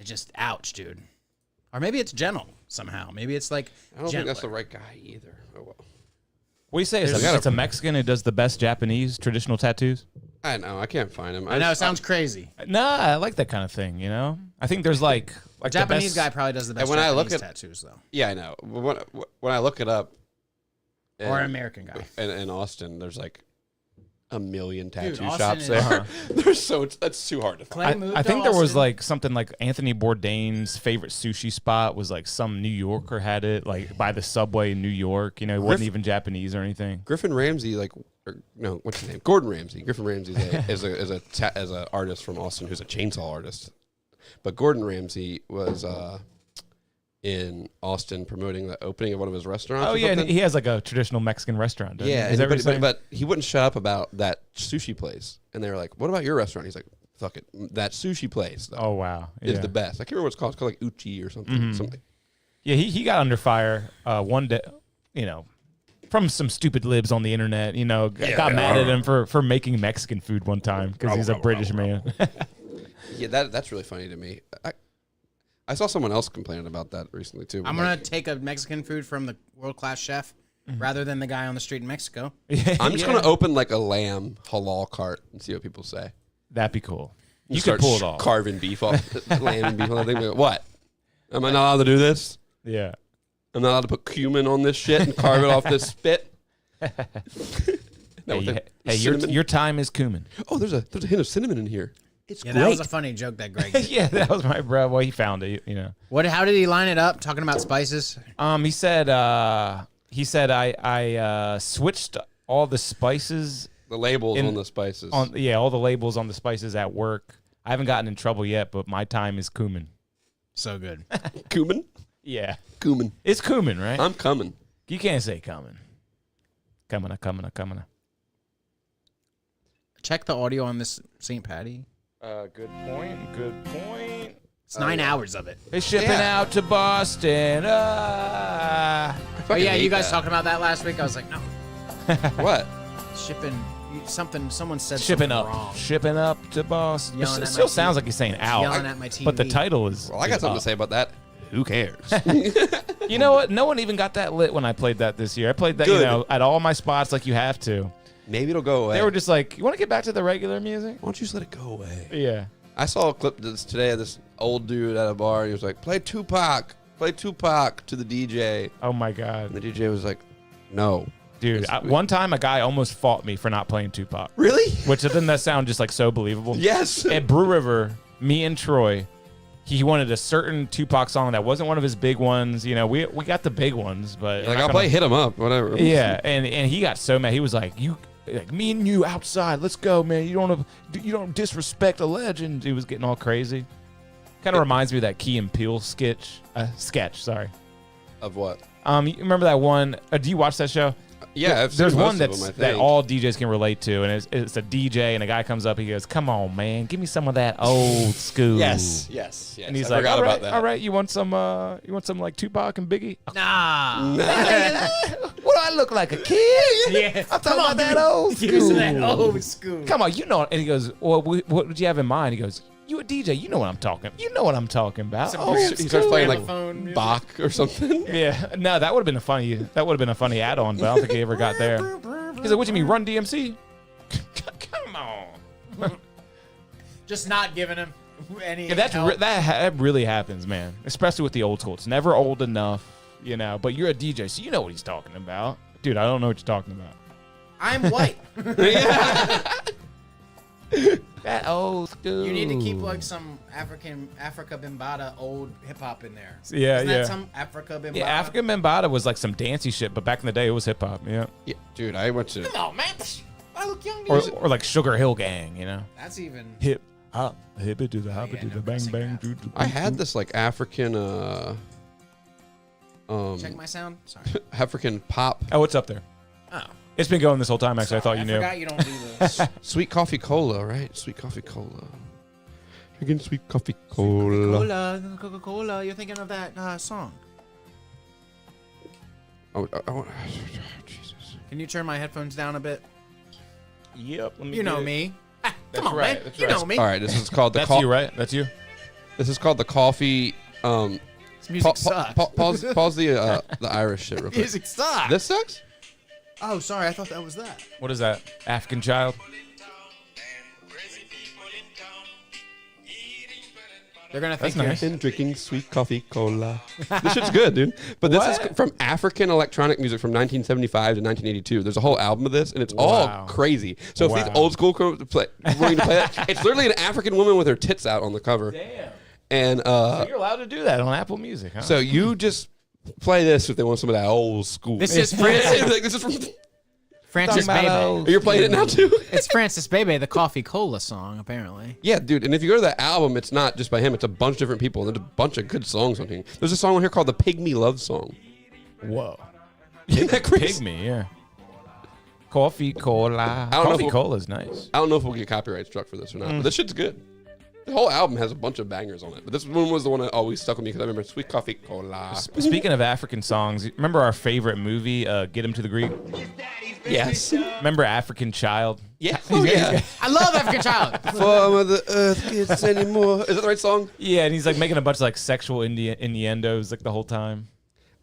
just, ouch, dude. Or maybe it's gentle somehow. Maybe it's like I don't think gentler. that's the right guy either. Oh, well. What do you say? It's a Mexican who does the best Japanese traditional tattoos? I know. I can't find him. I know, it sounds crazy. Nah, I like that kind of thing, you know? I think there's like Japanese the best, guy probably does the best when I Japanese look at- tattoos, though. Yeah, I know. When I look it up, Or an American guy. in Austin, there's like a million tattoo Austin shops is- there. There's that's too hard to find. Clay moved I to think there was Austin. like something like Anthony Bourdain's favorite sushi spot was like some New Yorker had it like by the subway in New York. You know, it wasn't even Japanese or anything. Griffin Ramsey, what's his name? Gordon Ramsay. Griffin Ramsey is a artist from Austin who's a chainsaw artist. But Gordon Ramsay was in Austin promoting the opening of one of his restaurants. Oh or yeah, and something. he has like a traditional Mexican restaurant. Doesn't Yeah, he? Is that what you're saying? but he wouldn't shut up about that sushi place. And they were like, "What about your restaurant?" He's like, "Fuck it, that sushi place Oh wow, is yeah. the best." I can't remember what it's called. It's called like Uchi or something. Something. Yeah, he got under fire one day, you know, from some stupid libs on the internet. You know, got mad at him for making Mexican food one time because he's a British man. Yeah, that's really funny to me. I saw someone else complaining about that recently too. I'm going to take a Mexican food from the world-class chef rather than the guy on the street in Mexico. I'm just going to open like a lamb halal cart and see what people say. That'd be cool. You Start could pull it off. carving beef off, lamb and beef. I think, what? Am I not allowed to do this? Yeah. I'm not allowed to put cumin on this shit and carve it off this spit. Hey, your time is cumin. Oh, there's a hint of cinnamon in here. It's Yeah, great. that was a funny joke that Greg did. Yeah, that was my bro. Well, he found it. You know. How did he line it up? Talking about spices? He said I switched all the spices the labels on the spices. all the labels on the spices at work. I haven't gotten in trouble yet, but my time is cumin. So good. Cumin? Yeah, Cumin. it's cumin, right? I'm coming. You can't say cumin. Coming. Check the audio on this St. Patty. Good point. It's 9 hours of it. It's shipping out to Boston. Oh, yeah, you guys talking about that last week? I was like, no. What? Shipping someone said Shipping something up. wrong. Shipping up to Boston. Yelling It at still my sounds TV. like he's saying out. Yelling at my TV. But the title is. Well, I got something to say about that. Who cares? You know what? No one even got that lit when I played that this year. I played that, Good. at all my spots like you have to. Maybe it'll go away. They were just like, you want to get back to the regular music? Why don't you just let it go away? Yeah. I saw a clip today of this old dude at a bar. He was like, play Tupac to the DJ. Oh my God. And the DJ was like, no. Dude, one time a guy almost fought me for not playing Tupac. Really? Which doesn't that sound just like so believable? Yes. At Brew River, me and Troy, he wanted a certain Tupac song that wasn't one of his big ones. You know, we got the big ones, but Like, I'll play Hit 'Em Up, whatever. Yeah, and he got so mad. He was like, me and you outside. Let's go, man. You don't disrespect a legend. He was getting all crazy. Kind of reminds me of that Key and Peele sketch. Sorry. Of what? You remember that one? Do you watch that show? Yeah, I've There's seen one most of them, I that think. all DJs can relate to, and it's a DJ, and a guy comes up. He goes, "Come on, man, give me some of that old school." Yes. And he's I like, forgot all right, about that. all right, you want some like Tupac and Biggie? Nah. What do I look like, a kid? Yeah. I'm talking about that old Give me some of that school. old school. Come on, you know. And he goes, well, what did you have in mind? He goes, you a DJ, you know what I'm talking. You know what I'm talking about. Some Old weird He school. starts playing Gramophone like music. Bach or something. Yeah, no, that would have been a funny add-on, but I don't think he ever got there. He's like, what you mean, Run DMC? Come on. Just not giving him any Yeah, help. that really happens, man. Especially with the old school. It's never old enough, you know. But you're a DJ, so you know what he's talking about, dude. I don't know what you're talking about. I'm white. That old school. You need to keep like some Africa Bambaataa old hip hop in there. Yeah, Isn't yeah. that some Africa Bambaataa? Yeah, African Bambaataa was like some dancey shit, but back in the day it was hip hop. Yeah, Yeah, dude, I went to. Come on, man. I look young. or like Sugar Hill Gang, you know. That's even. Hip hop, hip it to the hop it to no the bang cussing bang. rap. doo, doo, I doo, had doo. this like African, Check my sound. Sorry. African pop, Oh, what's up there? Oh. It's been going this whole time. Actually, I thought you knew. forgot you don't do this. sweet coffee cola, right? Sweet coffee cola. Drinking sweet coffee cola. Coca-Cola. You're thinking of that song. Oh, Jesus. Can you turn my headphones down a bit? Yep. You know me. Come on, right, man. that's You right. know me. All right, this is called the That's you, right? That's you. This is called the coffee. This music sucks. Pause the Irish shit real quick. Music sucks. This sucks? Oh, sorry. I thought that was that. What is that? African Child? They're gonna That's think nice. And drinking sweet coffee cola. This shit's good, dude. But this is from African electronic music from 1975 to 1982. There's a whole album of this, and it's all crazy. So if Wow. these old school were to play that, it's literally an African woman with her tits out on the cover. Damn. And You're allowed to do that on Apple Music, huh? so you just play this if they want some of that old school. This is Like, Francis, this is from. Francis Bebe. You're playing it now too. It's Francis Bebe, the Coffee Cola song, apparently. Yeah, dude. And if you go to that album, it's not just by him. It's a bunch of different people. And there's a bunch of good songs on here. There's a song on here called the Pygmy Love Song. Whoa. Isn't that crazy? Pygmy, yeah. Coffee Cola. don't know Coffee if- Cola's nice. I don't know if we'll get copyright struck for this or not, but this shit's good. The whole album has a bunch of bangers on it, but this one was the one that always stuck with me because I remember Sweet Coffee Cola. Speaking of African songs, remember our favorite movie, Get Him to the Greek? Yes. Remember African Child? Yeah. Oh, yeah. I love African Child. Form of the earth gets anymore. Is that the right song? Yeah, and he's like making a bunch of like sexual innuendos like the whole time.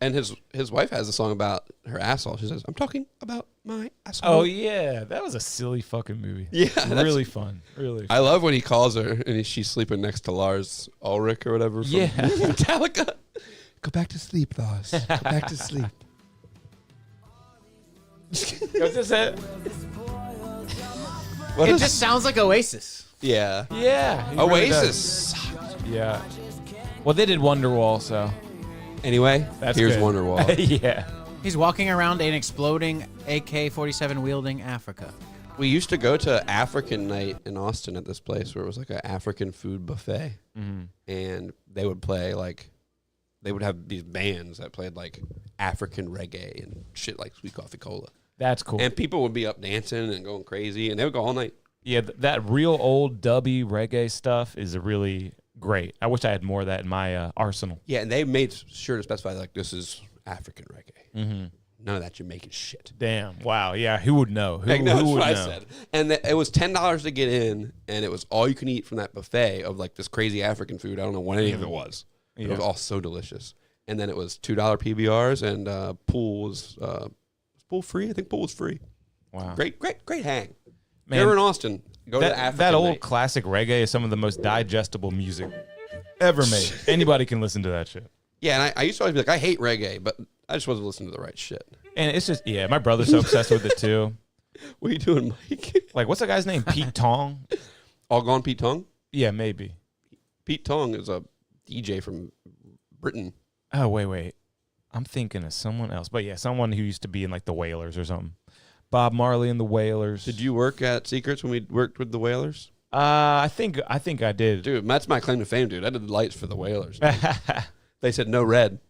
And his wife has a song about her asshole. She says, "I'm talking about my asshole." Oh yeah, that was a silly fucking movie. Yeah, that's- really fun. Really. I love when he calls her and she's sleeping next to Lars Ulrich or whatever. From Yeah. Metallica. Go back to sleep, Lars. Go back to sleep. What's this it? What It is- just sounds like Oasis. yeah. Yeah. he really does. Oasis. Yeah. Well, they did Wonderwall, so Anyway, that's here's good. Wonderwall. Yeah. He's walking around an exploding AK-47 wielding Africa. We used to go to African night in Austin at this place where it was like an African food buffet, and they would play like, they would have these bands that played like African reggae and shit like Sweet Coffee Cola, That's cool. and people would be up dancing and going crazy, and they would go all night. Yeah, that real old dubby reggae stuff is a really great. I wish I had more of that in my arsenal. Yeah, and they made sure to specify like this is African reggae, none of that Jamaican shit. Damn. Wow. Yeah. Who would know? Who, Like, no, who that's would what I know? said. And it was $10 to get in, and it was all you can eat from that buffet of like this crazy African food. I don't know what any of it was. It was Yeah. all so delicious. And then it was $2 PBRs, and pool was pool free. I think pool was free. Wow. Great hang. Man, If you're in Austin, go to the African that old night. classic reggae is some of the most digestible music ever made. Anybody can listen to that shit. Yeah, and I used to always be like, I hate reggae, but I just wasn't listening to the right shit. And it's just, yeah, my brother's so obsessed with it too. What are you doing, Mike? Like, what's that guy's name? Pete Tong? All Gone Pete Tong? Yeah, maybe. Pete Tong is a DJ from Britain. Oh, wait. I'm thinking of someone else. But yeah, someone who used to be in like the Wailers or something. Bob Marley and the Wailers. Did you work at Secrets when we worked with the Whalers? I think I did. Dude, that's my claim to fame, dude. I did the lights for the Whalers. They said no red.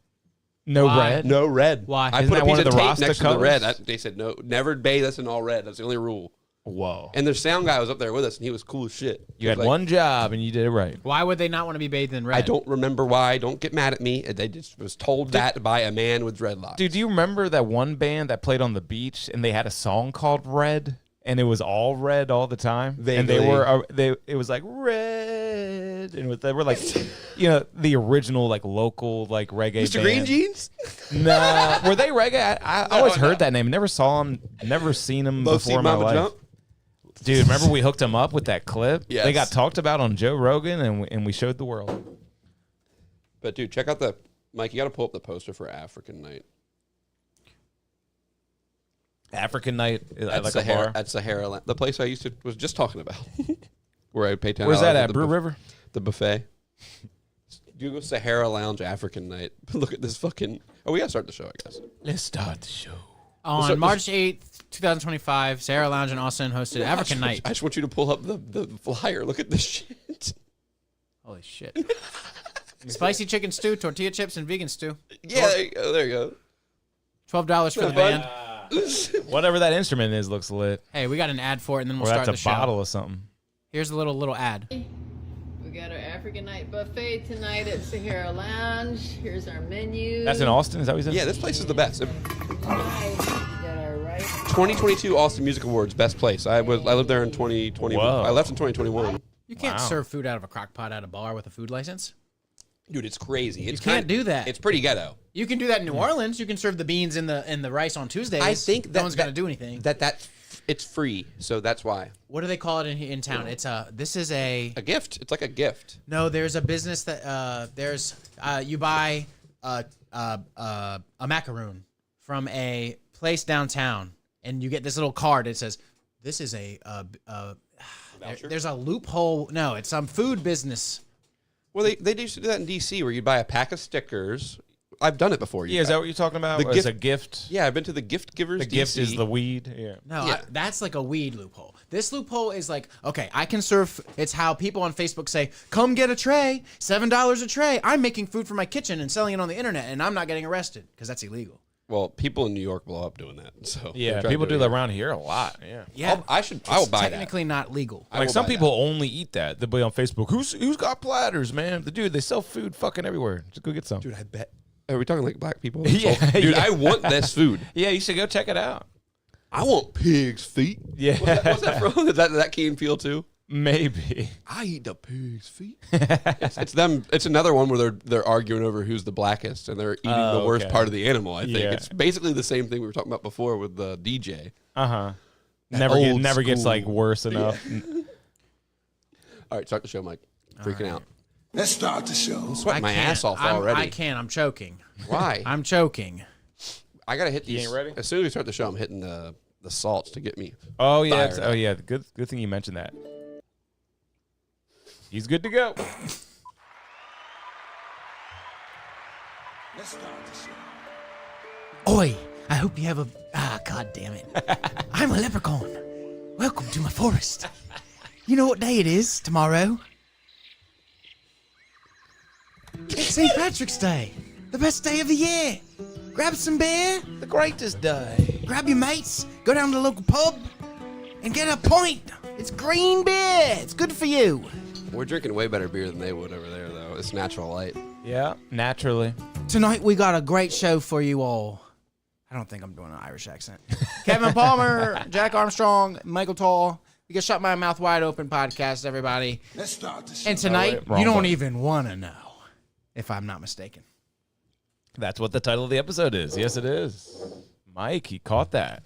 No Why? red? No red. Why? I Isn't put a that piece one of of the tape Rasta next to the red. colors? They said no, never bathe us in all red. That's the only rule. Whoa. And their sound guy was up there with us, and he was cool as shit. You He had was like, one job and you did it right. Why would they not want to be bathed in red? I don't remember why. Don't get mad at me. They just was told that by a man with dreadlocks. Dude, do you remember that one band that played on the beach and they had a song called Red and it was all red all the time? And they Vaguely. were it was like red and they were like you know, the original like local like reggae Mr. band. Green Jeans? Nah, were they reggae? I always No. heard that name. Never saw them, never seen them Low before C in my Mama life. Jump? Dude, remember we hooked them up with that clip? Yes. They got talked about on Joe Rogan and we showed the world. But dude, check out the Mike. You got to pull up the poster for African Night. African night at At like Sahara, a bar. at Sahara, the place I was just talking about, where I pay $10. Where's that for at? the Brew River? The buffet. Google Sahara Lounge African Night. Look at this fucking. Oh, we gotta start the show, I guess. Let's start the show. On So- March 8th, 2025, Sarah Lounge in Austin hosted African Night. I just want you to pull up the flyer. Look at this shit. Holy shit. Spicy chicken stew, tortilla chips, and vegan stew. Yeah, there you go. There you go. $12 for the Fun. band. Whatever that instrument is looks lit. Hey, we got an ad for it, and then Or we'll start that's the a show. bottle of something. Here's a little ad. We got our African Night Buffet tonight at Sahara Lounge. Here's our menu. That's in Austin? Is that what you said? Yeah, this place is the best. Nice. We got our rice. 2022 Austin Music Awards, best place. I lived there in 2021. Whoa. I left in 2021. You can't Wow. serve food out of a crock pot at a bar with a food license. Dude, it's crazy. It's can't do that. It's pretty ghetto. You can do that in New Orleans. You can serve the beans and the rice on Tuesdays. I think no that one's gonna do anything. It's free, so that's why. What do they call it in town? It's this is a A gift. It's like a gift. no. There's a business that you buy a macaroon from a place downtown, and you get this little card. It says this is Voucher? there's a loophole. No, it's some food business. Well, they used to do that in D.C. where you buy a pack of stickers. I've done it before. Yeah, is that what you're talking about? The It's gift- a gift. Yeah, I've been to the Gift Givers. The gift DC. is the weed. Yeah. No, Yeah. that's like a weed loophole. This loophole is like, okay, I can serve. It's how people on Facebook say, "Come get a tray, $7 a tray." I'm making food for my kitchen and selling it on the internet, and I'm not getting arrested because that's illegal. Well, people in New York blow up doing that. So Yeah, they're trying people to do that it. around here a lot. Yeah. Yeah, I will buy that. technically not legal. I Like will some buy people that. only eat that. They'll be on Facebook. Who's got platters, man? Dude, they sell food fucking everywhere. Just go get some. Dude, I bet. Are we talking like black people? Yeah, Dude, yeah. I want this food. Yeah, you should go check it out. I want pig's feet. Yeah. What's that from? Is that Key and Peele too? Maybe. I eat the pig's feet. it's them. It's another one where they're arguing over who's the blackest, and they're eating the worst okay. part of the animal. I think Yeah. it's basically the same thing we were talking about before with the DJ. Uh-huh. That Never old gets like school. worse enough. All right, start the show, Mike. Freaking out. Let's start the show. I'm sweating my can't. ass off I'm- already. I can't. I'm choking. Why? I'm choking. I gotta hit these. ain't ready? As soon as we start the show, I'm hitting the salts to get me. Oh yeah, Fired oh up. yeah. Good thing you mentioned that. He's good to go. Let's start the show. Oi! I hope you have a. God damn it! I'm a leprechaun. Welcome to my forest. You know what day it is tomorrow? It's St. Patrick's Day, the best day of the year. Grab some beer, The greatest day. grab your mates, go down to the local pub, and get a pint. It's green beer. It's good for you. We're drinking way better beer than they would over there, though. It's Natural Light. Yeah, naturally. Tonight we got a great show for you all. I don't think I'm doing an Irish accent. Kevin Palmer, Jack Armstrong, Michael Tall. We got Shut My Mouth Wide Open podcast, everybody. Let's start the show. And tonight, wait, wrong you don't button. even want to know, if I'm not mistaken. That's what the title of the episode is. Yes, it is. Mike, he caught that.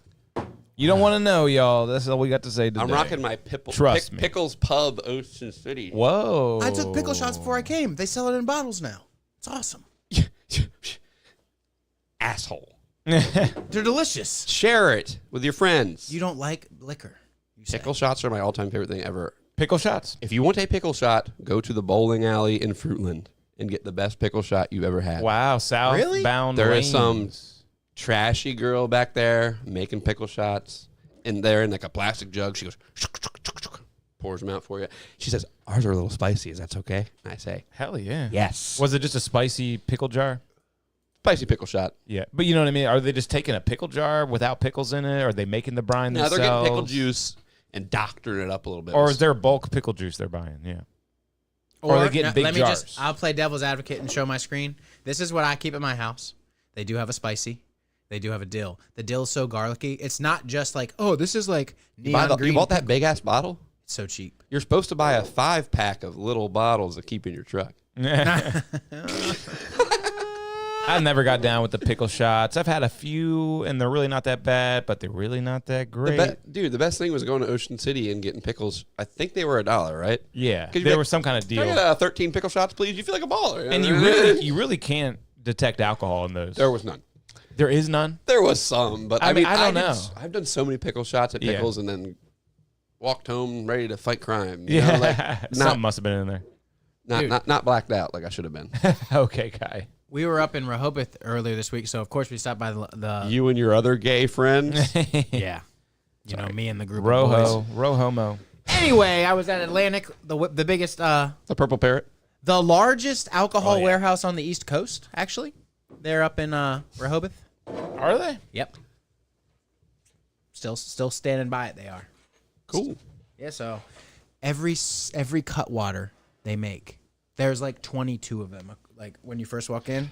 You don't want to know, y'all. That's all we got to say today. I'm rocking my Trust me. Pickles Pub, Ocean City. Whoa. I took pickle shots before I came. They sell it in bottles now. It's awesome. Asshole. They're delicious. Share it with your friends. You don't like liquor. You say. Pickle shots are my all-time favorite thing ever. Pickle shots. If you want a pickle shot, go to the bowling alley in Fruitland and get the best pickle shot you've ever had. Wow, southbound There lanes. is some trashy girl back there making pickle shots, and they're in like a plastic jug. She goes, pours them out for you. She says, ours are a little spicy. Is that okay? And I say, Hell yeah. yes. Was it just a spicy pickle jar? Spicy pickle shot. Yeah, but you know what I mean? Are they just taking a pickle jar without pickles in it? Are they making the brine No, themselves? they're getting pickle juice and doctoring it up a little bit. Or is there bulk pickle juice they're buying? Yeah. Or are they getting big let me jars? just, I'll play devil's advocate and show my screen. This is what I keep at my house. They do have a spicy. They do have a dill. The dill is so garlicky. It's not just like, oh, this is like neon you green. bought that big ass bottle? It's so cheap. You're supposed to buy a 5-pack of little bottles to keep in your truck. I never got down with the pickle shots. I've had a few, and they're really not that bad, but they're really not that great. Dude, the best thing was going to Ocean City and getting pickles. I think they were $1, right? Yeah, 'Cause you there make- was some kind of Can I deal. get 13 pickle shots, please? You feel like a baller. And you really can't detect alcohol in those. There was none. There is none. There was some, but I I mean, mean, I don't did- know. I've done so many pickle shots at Yeah. pickles and then walked home ready to fight crime. You Yeah, know, like, something not, must have been in there. not blacked out like I should have been. Okay, guy. We were up in Rehoboth earlier this week, so of course we stopped by the You and your other gay friends. yeah. You know, me and the group of boys. Rohomo. Anyway, I was at Atlantic, the biggest, The purple parrot. the largest alcohol Oh, yeah. warehouse on the East Coast, actually. They're up in Rehoboth. Are they? Yep. Still standing by it, they are. Cool. Yeah, so every Cutwater they make, there's like 22 of them. Like when you first walk in.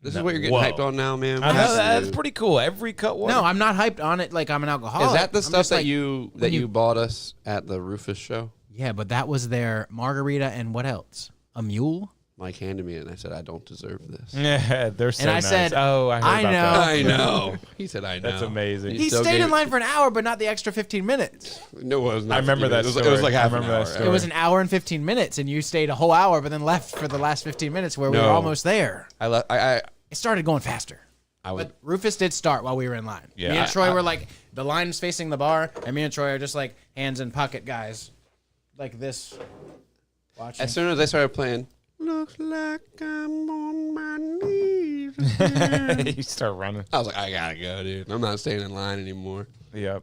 This is what you're getting Whoa. hyped on now, man. I know Yes, that's dude. pretty cool. Every cut water. No, I'm not hyped on it like I'm an alcoholic. Is that the I'm stuff just that like- you when you- bought us at the Rufus show? Yeah, but that was their margarita and what else? A mule? Mike handed me it, and I said, I don't deserve this. Yeah, they're so And I nice. said, "Oh, I heard I about know." that." I know. He said, I know. That's amazing. He still stayed gave in line for an hour, but not the extra 15 minutes. No, it was not. I remember that It was story. like I half remember an that hour. story. It was an hour and 15 minutes, and you stayed a whole hour, but then left for the last 15 minutes where we were No. almost there. I It started going faster. was. But Rufus did start while we were in line. Yeah, Me and Troy were like, the line's facing the bar, and me and Troy are just like hands in pocket guys. Like this. Watching. As soon as they started playing, looks like I'm on my knees. again." You start running. I was like, I gotta go, dude. I'm not staying in line anymore. Yep.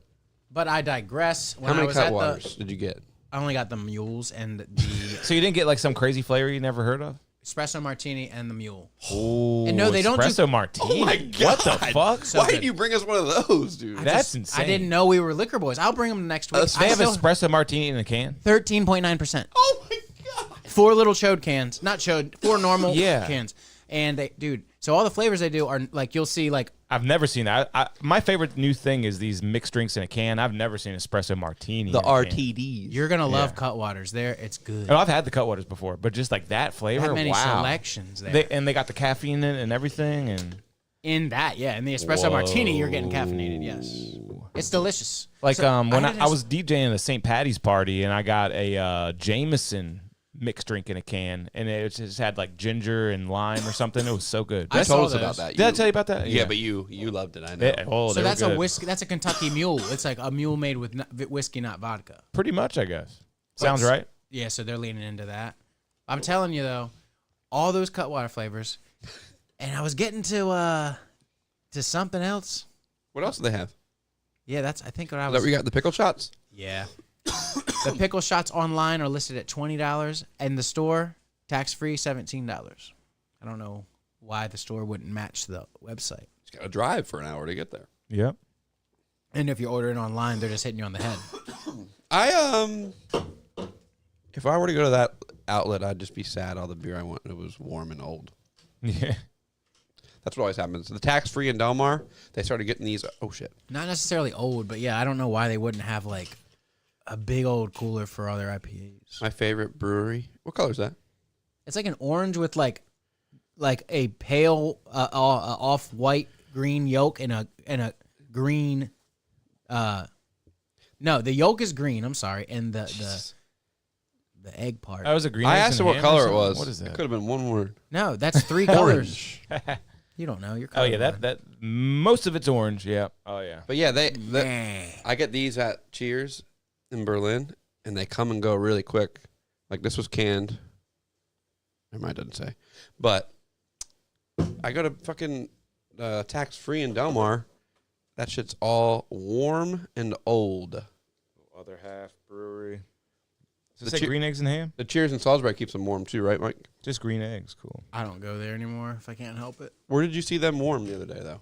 But I digress. When How I many was at Cutwaters did you get? I only got the mules and the So you didn't get like some crazy flavor you never heard of? espresso martini and the mule. Oh, And no, they don't do- espresso martini. Oh my What the God. fuck? So Why good. did you bring us one of those, dude? That's insane. I didn't know we were liquor boys. I'll bring them next week. They I have still- espresso martini in a can. 13.9%. Oh my God. 4 little chode cans. Not chode, 4 normal Yeah. cans. And they, dude, so all the flavors they do are like, you'll see like, I've never seen that. My favorite new thing is these mixed drinks in a can. I've never seen espresso martini. The in a can. RTDs. you're going to love Cutwaters there. It's good. Oh, I've had the Cutwaters before, but just like that flavor, That many wow. selections there. They got the caffeine in it and everything, and In that, yeah. In the espresso martini, you're getting caffeinated, yes. It's delicious. like So, when didn't I was DJing at a St. Patty's party, and I got a Jameson mixed drink in a can, and it just had like ginger and lime or something. It was so good. I You saw told us those. about that. Did I tell you about that? Yeah, but you loved it. I know. So they that's were a good. whiskey. That's a Kentucky mule. It's like a mule made with whiskey, not vodka. Pretty much, I guess. Sounds right. Yeah, so they're leaning into that. I'm telling you though, all those Cutwater flavors, and I was getting to something else. What else do they have? Yeah, that's I think what I Is that was. where you got the pickle shots? Yeah. The pickle shots online are listed at $20, and the store tax free $17. I don't know why the store wouldn't match the website. You got to drive for an hour to get there. Yep. And if you're ordering online, they're just hitting you on the head. If I were to go to that outlet, I'd just be sad. All the beer I want, it was warm and old. Yeah. That's what always happens. The tax free in Del Mar, they started getting these. Oh shit! Not necessarily old, but yeah, I don't know why they wouldn't have like a big old cooler for all their IPAs. My favorite brewery. What color is that? It's like an orange with like a pale off white green yolk and a green. No, the yolk is green. I'm sorry, and the egg part. That was a green. I eggs asked her and what ham or color it something? was. What is It that? could have been one word. No, that's 3 colors. Orange. You don't know. You're Oh yeah, colorblind. that most of it's orange. Yeah. Oh yeah. But yeah, Nah. I get these at Cheers in Berlin, and they come and go really quick. Like this was canned. Never mind, it doesn't say. But I go to fucking tax free in Del Mar. That shit's all warm and old. Other half brewery. Does The it say che- green eggs and ham? The Cheers in Salisbury keeps them warm too, right, Mike? Just green eggs. Cool. I don't go there anymore if I can't help it. Where did you see them warm the other day, though?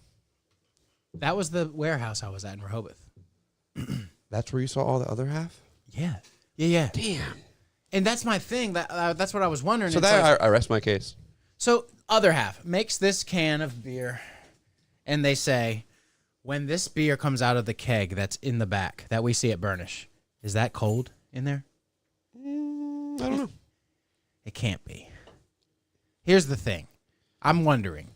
That was the warehouse I was at in Rehoboth. That's where you saw all the other half? Yeah. Yeah. Damn. And that's my thing. That's what I was wondering. So It's that like- I rest my case. So other half makes this can of beer, and they say, when this beer comes out of the keg that's in the back that we see at Burnish, is that cold in there? I don't know. It can't be. Here's the thing. I'm wondering.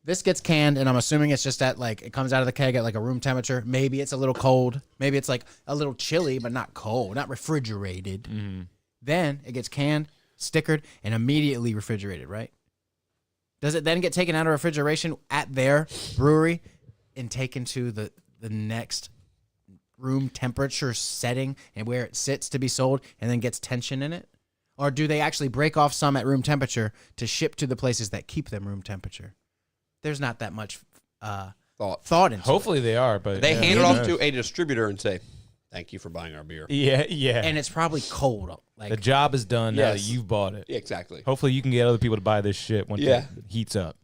This gets canned, and I'm assuming it's just at like it comes out of the keg at like a room temperature. Maybe it's a little cold. Maybe it's like a little chilly, but not cold, not refrigerated. Then it gets canned, stickered, and immediately refrigerated, right? Does it then get taken out of refrigeration at their brewery and taken to the next room temperature setting and where it sits to be sold and then gets tension in it? Or do they actually break off some at room temperature to ship to the places that keep them room temperature? There's not that much thought into it. Hopefully they are, but They yeah, hand it who off knows? to a distributor and say, "Thank you for buying our beer." Yeah, yeah. And it's probably cold. Like the job is done now that Yes. you've bought it. Yeah, exactly. Hopefully you can get other people to buy this shit once Yeah. it heats up.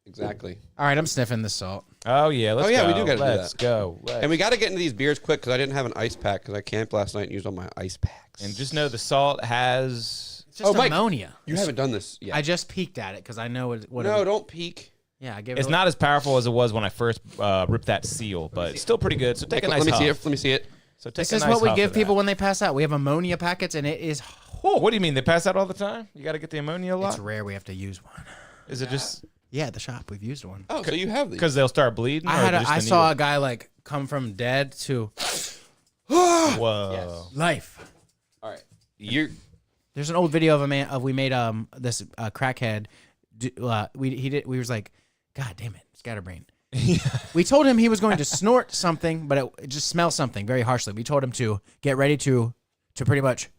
Exactly. all right, I'm sniffing the salt. Oh yeah, let's Oh, yeah, go. we do gotta do Let's that. go. And we got to get into these beers quick because I didn't have an ice pack because I camped last night and used all my ice packs. And just know the salt has It's just Mike, ammonia. you haven't done this yet. I just peeked at it because I know what no, it, don't peek. yeah, I gave it's it not as powerful as it was when I first ripped that seal, but it's still pretty good. So take a nice Let me see huff. it. Let me see it. So take This a is nice what we huff give of that. people when they pass out. We have ammonia packets, and it is. What do you mean? They pass out all the time? You got to get the ammonia a lot? It's rare we have to use one. Is it just Yeah, at the shop we've used one. Oh, so you have these. because they'll start bleeding? I saw a guy like come from dead to Whoa. life. All right. You're There's an old video of a man we made this crackhead. We was like, God damn it, scatterbrain. We told him he was going to snort something, but it just smells something very harshly. We told him to get ready to pretty much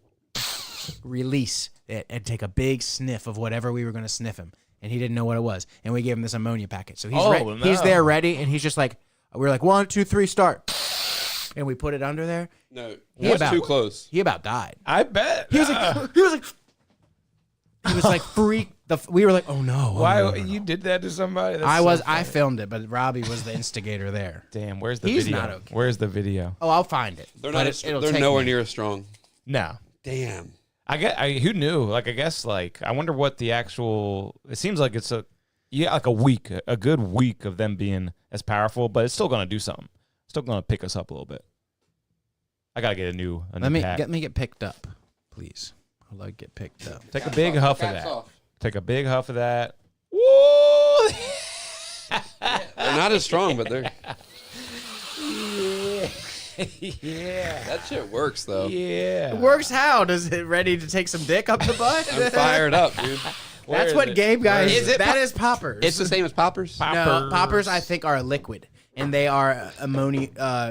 release it and take a big sniff of whatever we were going to sniff him, and he didn't know what it was. And we gave him this ammonia packet, so he's he's there ready, and he's just like, we're like 1, 2, 3, start, and we put it under there. no. He That's about- too close. He about died. I bet. He was like freak. We were like, oh no. Why oh, no. you did that to somebody? That's I so I funny. filmed it, but Robbie was the instigator there. Damn, where's the He's video? not okay. Where's the video? Oh, I'll find it. They're But not. it'll They're take nowhere me. near as strong. No. Damn. Who knew? Like, I guess, like, I wonder what the actual. It seems like it's like a week, a good week of them being as powerful, but it's still gonna do something. Still gonna pick us up a little bit. I gotta get a new pack. Let me get picked up, please. I'd like to get picked up. Take a big huff of Caps that. off. Take a big huff of that. Woo! They're not as strong, but they're. Yeah. That shit works though. Yeah. It works how? Does it ready to take some dick up the butt? I'm fired up, dude. Where That's is what it? Gabe guys. Is it That is poppers. It's the same as poppers. No, poppers I think are a liquid, and they are ammonia.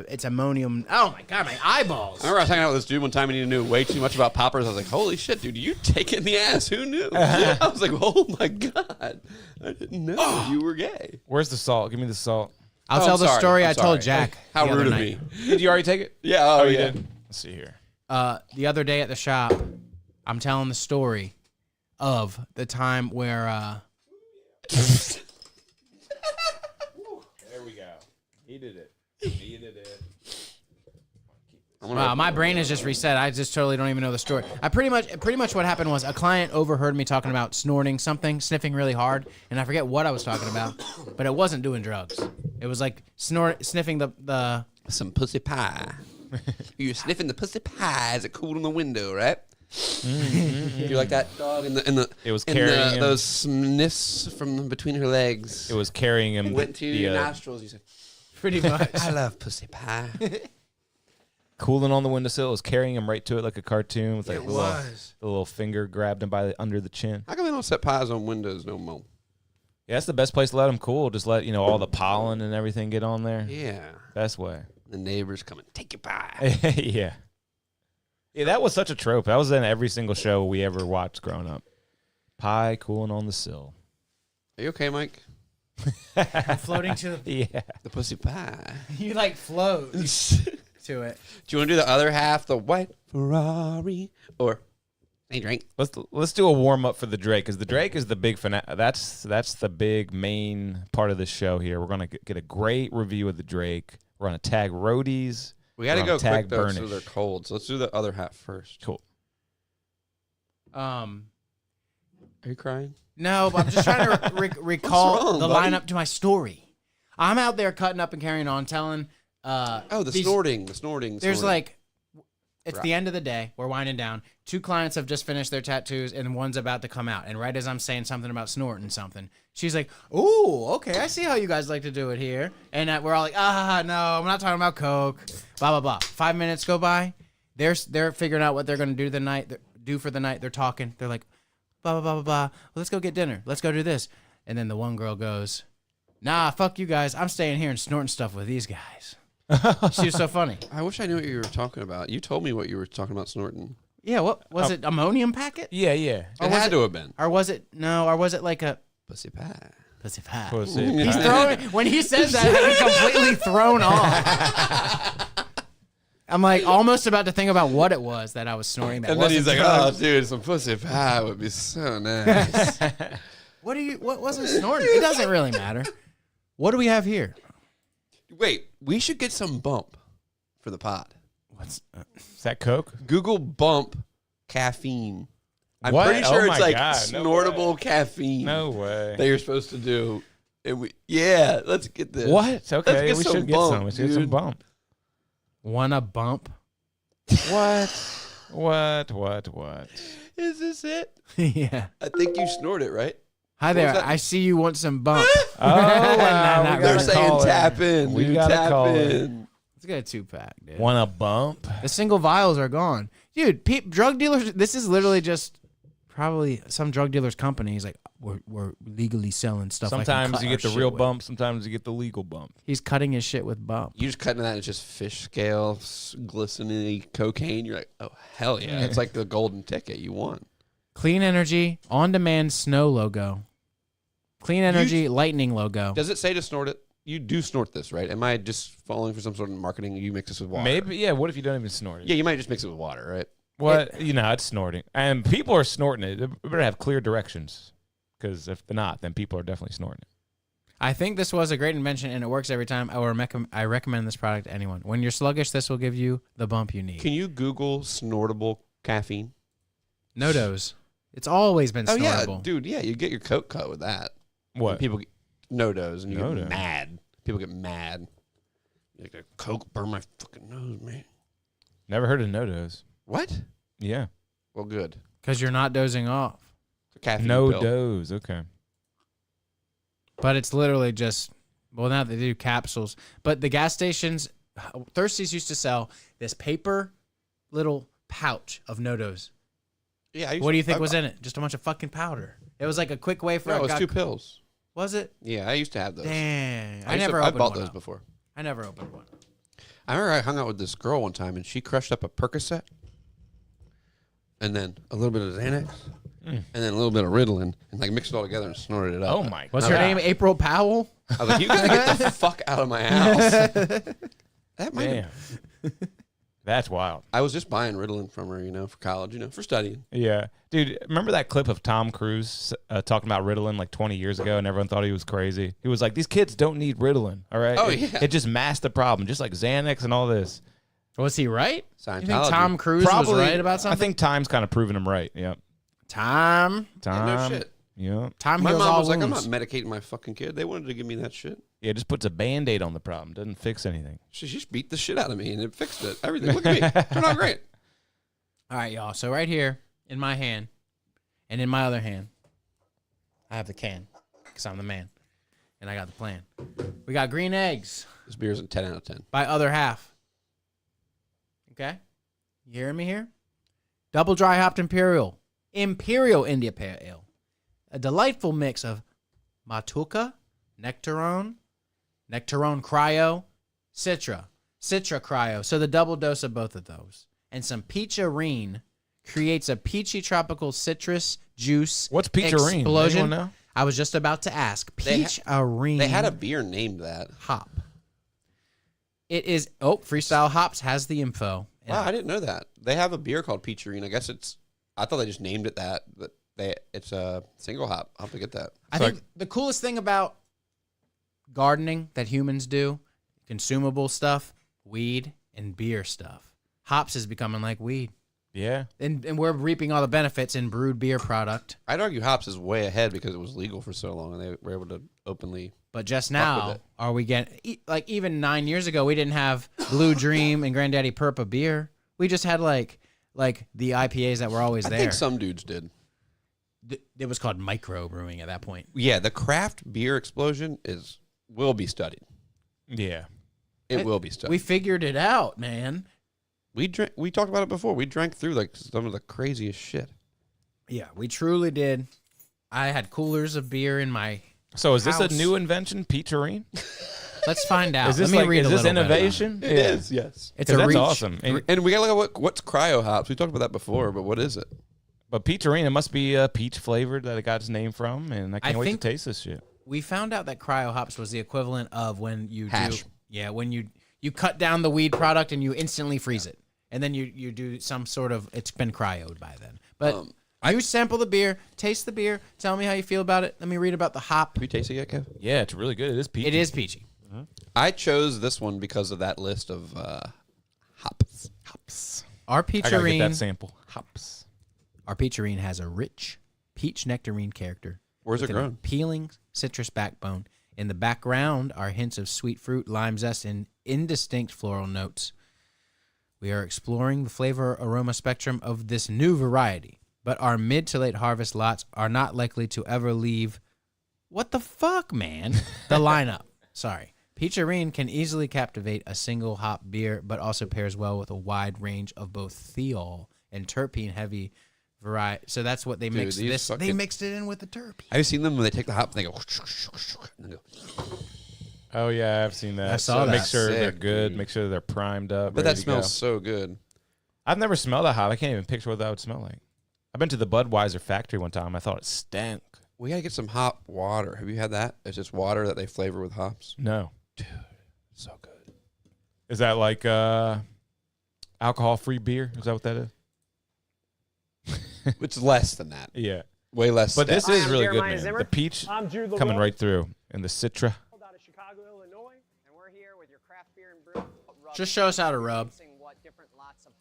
It's ammonium. Oh my god, my eyeballs. I remember I was hanging out with this dude one time and he knew way too much about poppers. I was like, holy shit, dude, you take it in the ass. Who knew? I was like, oh my God. I didn't know you were gay. Where's the salt? Give me the salt. I'll Oh, tell I'm the sorry. story I'm I told sorry. Jack. How the other rude of night. me. Did you already take it? Yeah, oh, you yeah. did? Let's see here. The other day at the shop, I'm telling the story of the time where There we go. He did it. He did it. wow, my brain is just reset. I just totally don't even know the story. I pretty much what happened was a client overheard me talking about snorting something, sniffing really hard, and I forget what I was talking about, but it wasn't doing drugs. It was like sniffing the Some pussy pie. You're sniffing the pussy pie as it cooled in the window, right? You like that dog in the It was carrying him. those sniffs from between her legs. It was carrying him. Went to the, your nostrils. You said, pretty much. I love pussy pie. cooling on the windowsill. It was carrying him right to it like a cartoon with like It the little finger grabbed him by under the chin. How come they don't set pies on windows no more? Yeah, that's the best place to let them cool. Just let all the pollen and everything get on there. Yeah. Best way. The neighbors come and take your pie. Yeah. Yeah, that was such a trope. That was in every single show we ever watched growing up. Pie cooling on the sill. Are you okay, Mike? Floating to the, Yeah. The pussy pie. you like float Do to it. you want to do the other half, the white Ferrari, or hey, drink? Let's do a warm up for the Drake, because the Drake is the big that's the big main part of the show here. We're gonna get a great review of the Drake. We're gonna tag roadies. We got to We're go on tag quick though, so burnish. they're cold. So let's do the other half first. Cool. Are you crying? No, but I'm just trying to recall wrong, the buddy? lineup to my story. I'm out there cutting up and carrying on, telling. Oh, the these- snorting. There's like, it's Right. the end of the day. We're winding down. 2 clients have just finished their tattoos, and one's about to come out. And right as I'm saying something about snorting something, she's like, "Ooh, okay, I see how you guys like to do it here." And we're all like, no, I'm not talking about coke." Blah blah blah. 5 minutes go by. They're figuring out what they're gonna do for the night. They're talking. They're like, blah blah blah blah blah. Well, let's go get dinner. Let's go do this. And then the one girl goes, "Nah, fuck you guys. I'm staying here and snorting stuff with these guys." She was so funny. I wish I knew what you were talking about. You told me what you were talking about snorting. Yeah, what was it? Ammonium packet? Yeah. It had to have been Or was it like a pussy pie. pussy pie? Pussy He's pie. throwing when he says that he's completely thrown off. I'm like almost about to think about what it was that I was snoring. That And then he's wasn't like, "Oh, drugs. dude, some pussy pie would be so nice." What wasn't snorting? It doesn't really matter. What do we have here? Wait, we should get some bump for the pod. What's Is that Coke? Google bump caffeine. I'm What? pretty sure Oh it's my like God, no snortable way. caffeine No way. that you're supposed to do. And let's get this. What? Okay, get we some should get bump, some. We should get some dude. bump. want a bump? What? What? Is this it? Yeah. I think you snort it, right? Hi was there. that? I see you want some bump. Oh, wow. Not we They're gotta really. saying call it. tap in. We dude, gotta tap call it. in. Let's get a 2-pack, dude. Want a bump? The single vials are gone. Dude, drug dealers, this is literally just probably some drug dealer's company. He's like, we're legally selling stuff. I can Sometimes cut you our get the shit real with." bump. Sometimes you get the legal bump. He's cutting his shit with bump. You just cut into that and it's just fish scale, glistening cocaine. You're like, oh, hell yeah. It's like the golden ticket you want. Clean Energy, on-demand snow logo. Clean Energy, lightning logo. Does it say to snort it? You do snort this, right? Am I just falling for some sort of marketing? You mix this with water. Maybe, yeah. What if you don't even snort it? Yeah, you might just mix it with water, right? What? It's snorting. And people are snorting it. They better have clear directions. Because if they're not, then people are definitely snorting it. I think this was a great invention, and it works every time. I recommend this product to anyone. When you're sluggish, this will give you the bump you need. Can you Google snortable caffeine? No dose. It's always been Oh, yeah, snortable. dude. Yeah, you get your Coke cut with that. What? And people get no dose, and you No get dose. mad. People get mad. You're like, Coke burn my fucking nose, man. Never heard of no-dose. What? Yeah. Well, good. Because you're not dozing off. It's a caffeine No pill. dose. Okay. But it's literally just, well, now they do capsules. But the gas stations, Thirsties used to sell this paper little pouch of no-dose. Yeah. What do you think was in it? Just a bunch of fucking powder. It was like a quick way for No, a it was guy- 2 pills. Was it? Yeah, I used to have those. Dang. I used never to, I opened bought one those up. before. I never opened one. I remember I hung out with this girl one time, and she crushed up a Percocet, and then a little bit of Xanax, and then a little bit of Ritalin, and like mixed it all together and snorted it up. Oh, my What's God. her name? April Powell? I was like, you gotta get the fuck out of my house. That might Damn. That's wild. I was just buying Ritalin from her, for college, for studying. Yeah. Dude, remember that clip of Tom Cruise talking about Ritalin like 20 years ago and everyone thought he was crazy? He was like, these kids don't need Ritalin, all right? Oh, It- yeah. It just masked the problem, just like Xanax and all this. Was he right? You think Scientology. Tom Cruise was right about something? I think Time's kind of proven him right. Yep. Tom. Time. Yeah, no shit. Yep. Tom My heals mom all was like, I'm not wounds. medicating my fucking kid. They wanted to give me that shit. Yeah, it just puts a Band-Aid on the problem. Doesn't fix anything. She just beat the shit out of me, and it fixed it. Everything. Look at me. Turned out great. All right, y'all. So right here in my hand and in my other hand, I have the can because I'm the man. And I got the plan. We got green eggs This beer's a 10 out of 10. by other half. Okay? You hearing me here? Double dry hopped Imperial. Imperial India Pale Ale. A delightful mix of Matuka, Nectarone Cryo, Citra Cryo. So the double dose of both of those. And some Peacharine creates a peachy tropical citrus juice. What's Peacharine? explosion. Anyone know? I was just about to ask. They Peacharine. They had a beer named that. hop. It is. Oh, Freestyle Hops has the info. Wow, I didn't know that. They have a beer called Peacharine. I guess I thought they just named it that, but it's a single hop. I'll have to get that. I think the coolest thing about gardening that humans do, consumable stuff, weed and beer stuff. Hops is becoming like weed. Yeah. And we're reaping all the benefits in brewed beer product. I'd argue hops is way ahead because it was legal for so long, and they were able to openly. But just with now, it. are we getting, like even 9 years ago, we didn't have Blue Dream and Granddaddy Purpa beer. We just had like the IPAs that were always I there. think some dudes did. It was called micro brewing at that point. Yeah, the craft beer explosion will be studied. Yeah. It will be studied. We figured it out, man. We talked about it before. We drank through like some of the craziest shit. Yeah, we truly did. I had coolers of beer in my. So is this House. a new invention, Peacharine? Let's find out. Is this Let me read is a this little bit about it. innovation? It is, yes. It's 'Cause a that's reach. awesome. And we got to look at what's cryo hops. We talked about that before, but what is it? But Peacharine, it must be peach flavored that it got its name from, and I can't wait think- to taste this shit. We found out that cryo hops was the equivalent of when you Hash. do. Yeah, when you cut down the weed product and you instantly freeze it, and then you do some sort of. It's been cryoed by then, but. You sample the beer, taste the beer, tell me how you feel about it. Let me read about the hop. Have you tasted it yet, Kev? Yeah, it's really good. It is peachy. It is peachy. I chose this one because of that list of hops. Our I gotta get Peacharine, that sample. Hops. our Peacharine has a rich peach nectarine character. Where's it with an grown? appealing citrus backbone. In the background are hints of sweet fruit, lime zest, and indistinct floral notes. We are exploring the flavor aroma spectrum of this new variety, but our mid to late harvest lots are not likely to ever leave. What the fuck, man? The lineup. Sorry. Peacherine can easily captivate a single hop beer, but also pairs well with a wide range of both thiol and terpene heavy variety. So that's what they mixed these this. They fucking- mixed it in with the terpene. Have you seen them when they take the hop and they go? And they go. Oh yeah, I've seen that. I saw Make that. sure they're Sick, good. dude. Make sure they're primed up. But ready that to go. smells so good. I've never smelled a hop. I can't even picture what that would smell like. I've been to the Budweiser factory one time. I thought it stank. We gotta get some hop water. Have you had that? It's just water that they flavor with hops. No. So good. Is that like alcohol-free beer? Is that what that is? It's less than that. Yeah. Way less. But this stat. is I'm really Jeremiah good, man. Zimmer. The peach I'm Jude coming LaRoe. right through, and the Citra. Out of Chicago, Illinois, and we're here with your craft beer and brew. Just show us how to rub. What different lots of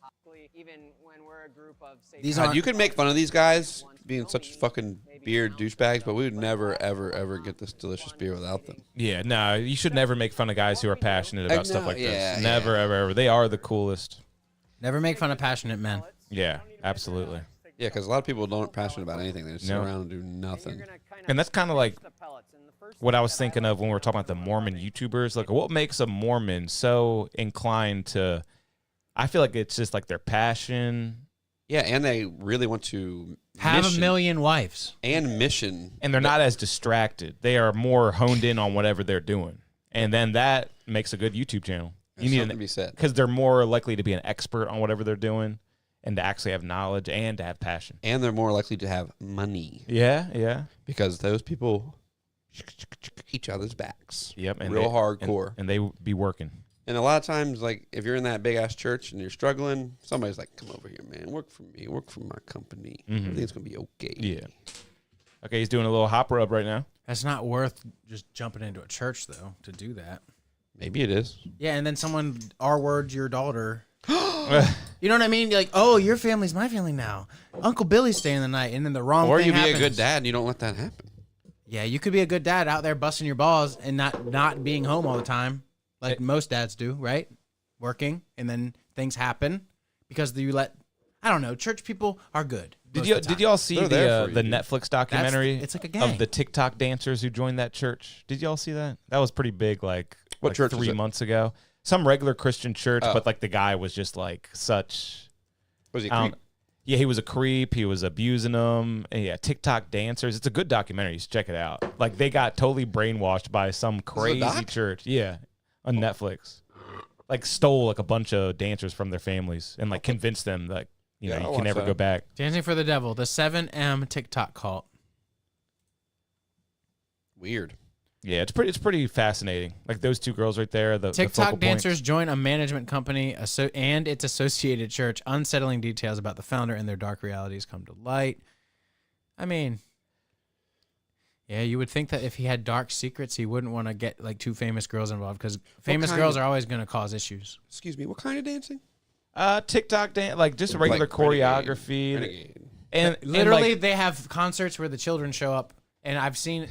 even when we're a group of say These God, aren't. you could make fun of these guys being such fucking beer douchebags, but we would never, ever, ever get this delicious beer without them. Yeah, no, you should never make fun of guys who are passionate about stuff know, like yeah, this. Never, ever, ever. They are the coolest. Never make fun of passionate men. Yeah, absolutely. Yeah, because a lot of people don't passionate about anything. They just sit No. around and do nothing. And that's kind of like what I was thinking of when we were talking about the Mormon YouTubers. Like, what makes a Mormon so inclined to? I feel like it's just like their passion, Yeah, and they really want to Have mission a million wives. and mission. and they're not as distracted. They are more honed in on whatever they're doing, and then that makes a good YouTube channel. There's something to be said. because they're more likely to be an expert on whatever they're doing, and to actually have knowledge and to have passion. And they're more likely to have money Yeah, yeah, because those people each other's backs. yep. And Real they, hardcore. and they be working. And a lot of times, like, if you're in that big ass church and you're struggling, somebody's like, come over here, man. Work for me. Work for my company. Everything's going to be okay. Yeah. Okay, he's doing a little hop rub right now. That's not worth just jumping into a church though to do that. Maybe it is. Yeah, and then someone R-words your daughter. You know what I mean? You're like, oh, your family's my family now. Uncle Billy's staying the night, and then the wrong Or thing you be happens. a good dad and you don't let that happen. Yeah, you could be a good dad out there busting your balls and not being home all the time, like most dads do, right? Working, and then things happen because you let. I don't know. Church people are good. Did y'all see They're there the for you, dude. Netflix documentary? it's like a gang. of the TikTok dancers who joined that church. Did y'all see that? That was pretty big. Like What like church was 3 it? months ago. Some regular Christian church, Oh. but like the guy was just like such. Was he I don't- creep? Yeah, he was a creep. He was abusing them. And yeah, TikTok dancers. It's a good documentary. You should check it out. Like they got totally brainwashed by some crazy doc? church. Yeah, on Netflix. Like stole like a bunch of dancers from their families and like convinced them that you Yeah, know I'll you can watch never that. go back. Dancing for the Devil, the 7M TikTok cult. Weird. Yeah, it's pretty fascinating. Like those two girls right there. The TikTok focal dancers points. join a management company and its associated church. Unsettling details about the founder and their dark realities come to light. I mean, yeah, you would think that if he had dark secrets, he wouldn't want to get like two famous girls involved because famous kind girls of- are always going to cause issues. Excuse me. What kind of dancing? TikTok dance, like just regular Like choreography, Renegade. and Literally, and, they have concerts where the children show up, and I've seen.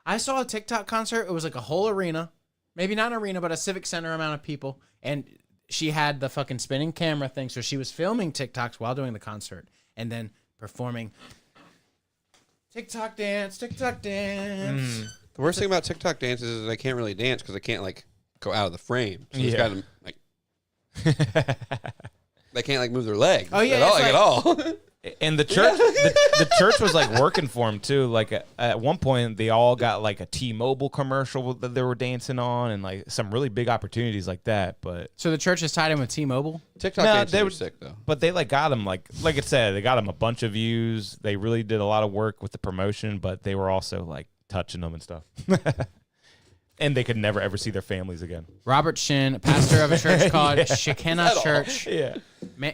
I saw a TikTok concert. It was like a whole arena, maybe not an arena, but a civic center amount of people, and she had the fucking spinning camera thing, so she was filming TikToks while doing the concert, and then performing TikTok dance. The worst thing about TikTok dances is they can't really dance because they can't like go out of the frame. So Yeah. it's got to like they can't like move their legs. Oh, yeah, at all, it's like, at all. and the church, the church was like working for him too. Like at one point, they all got like a T-Mobile commercial that they were dancing on, and like some really big opportunities like that. But So the church is tied in with T-Mobile. TikTok No, dances they are were- sick though. But they like got him like I said, they got him a bunch of views. They really did a lot of work with the promotion, but they were also like touching them and stuff. And they could never ever see their families again. Robert Shin, pastor of a church called Shekinah Church. Yeah.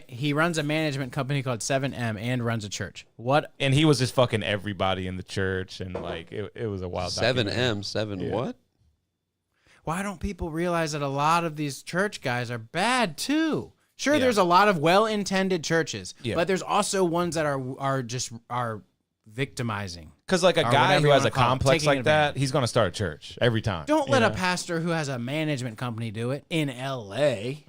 He runs a management company called 7M and runs a church. What? And he was just fucking everybody in the church, and like it was a wild. 7M, 7 what? Why don't people realize that a lot of these church guys are bad too? Sure, Yeah. there's a lot of well-intended churches, Yeah. but there's also ones that are victimizing. Because like a Or guy whatever who you has wanna a call it, complex taking like that, advantage. he's gonna start a church every time. Don't you let a know? pastor who has a management company do it in L.A.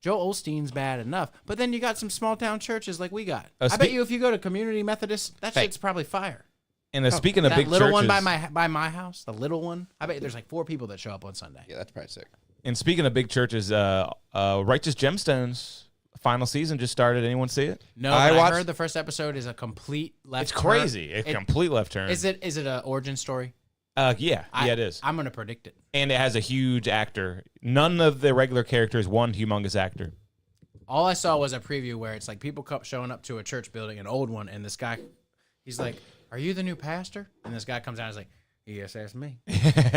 Joel Osteen's bad enough, but then you got some small town churches like we got. Uh, I bet spe- you if you go to Community Methodist, that shit's probably fire. And speaking of That big little churches, one by my house, the little one, I bet there's like 4 people that show up on Sunday. Yeah, that's probably sick. and speaking of big churches, Righteous Gemstones final season just started. Anyone see it? No, I but I watched- heard the first episode is a complete left. It's crazy. turn. A complete left turn. Is it an origin story? Yeah, it is. I'm gonna predict it. And it has a huge actor. None of the regular characters. One humongous actor. All I saw was a preview where it's like people showing up to a church building, an old one, and this guy, he's like, "Are you the new pastor?" And this guy comes out and is like, "Yes, that's me."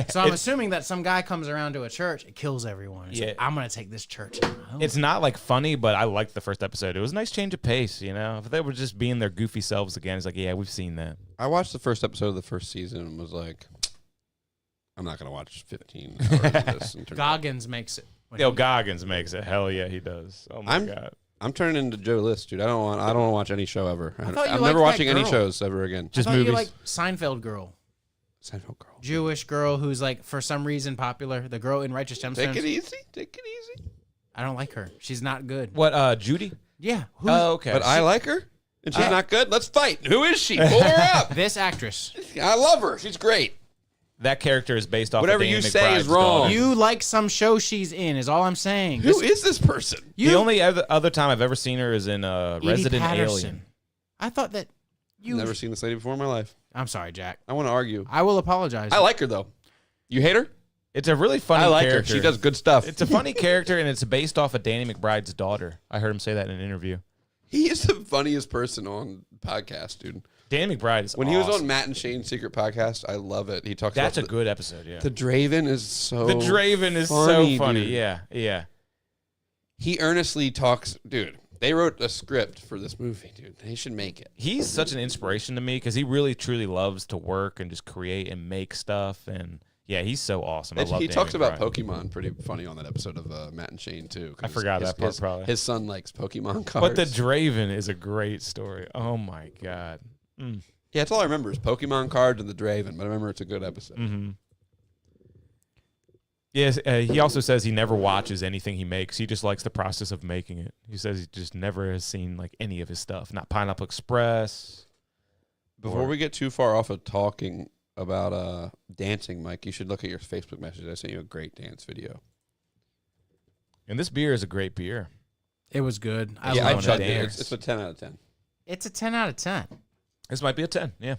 So I'm assuming that some guy comes around to a church, it kills everyone. It's like, Yeah. I'm gonna take this church. home. It's not like funny, but I liked the first episode. It was a nice change of pace, you know. If they were just being their goofy selves again, it's like, yeah, we've seen that. I watched the first episode of the first season and was like, I'm not going to watch 15 hours of this. And turn it off. Goggins makes it. when Yo, he- Goggins makes it. Hell yeah, he does. Oh my god. I'm turning into Joe List, dude. I don't want to watch any show ever. thought you I'm liked never that watching any girl. shows ever again. I Just thought movies. you like Seinfeld girl, Seinfeld girl. Jewish girl who's like for some reason popular. The girl in Righteous Take Gemstones. it easy. Take it easy. I don't like her. She's not good. What? Judy? Yeah. Who's Oh, okay. But I like her, and she's not good. Let's fight. Who is she? Pull her up. this actress? I love her. She's great. that character is based off. Whatever of Danny you say is McBride's wrong. daughter. You like some show she's in? Is all I'm saying. Who is this person? You, The only other time I've ever seen her is in Edie Resident Patterson. Alien. I thought that you. Never seen this lady before in my life. I'm sorry, Jack. I want to argue. I will apologize. I like her though. You hate her? It's a really funny I like character. her. She does good stuff. It's a funny character, and it's based off of Danny McBride's daughter. I heard him say that in an interview. He is the funniest person on podcast, dude. Danny McBride is When he was awesome. on Matt and Shane's Secret Podcast, I love it. He talks That's a about good episode, yeah. the Draven is so The Draven is funny, so funny. dude. Yeah, yeah. He earnestly talks, dude. They wrote a script for this movie, dude. They should make it. He's such an inspiration to me because he really truly loves to work and just create and make stuff. And yeah, he's so awesome. I love He Danny talks about McBride. Pokemon pretty funny on that episode of Matt and Shane too. 'cause I forgot that part, probably. His son likes Pokemon cards. But the Draven is a great story. Oh my god. yeah, that's all I remember is Pokemon cards and the Draven. But I remember it's a good episode. Mm-hmm. Yes, he also says he never watches anything he makes. He just likes the process of making it. He says he just never has seen like any of his stuff. Not Pineapple Express. Before we get too far off of talking about dancing, Mike, you should look at your Facebook message. I sent you a great dance video. And this beer is a great beer. It was good. I I love chugged that. it. dance. It's a 10 out of 10. It's a 10 out of 10. This might be a 10. Yeah.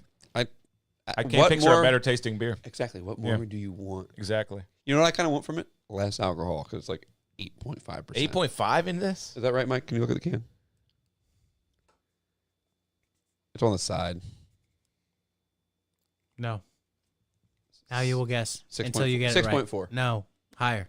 I can't what picture more, a better tasting beer. Exactly. What more Yeah. do you want? Exactly. You know what I kind of want from it? Less alcohol because it's like 8.5%. 8.5 in this? Is that right, Mike? Can you look at the can? It's on the side. No. Now you will guess 6. until you get it right. 6.4. No, higher.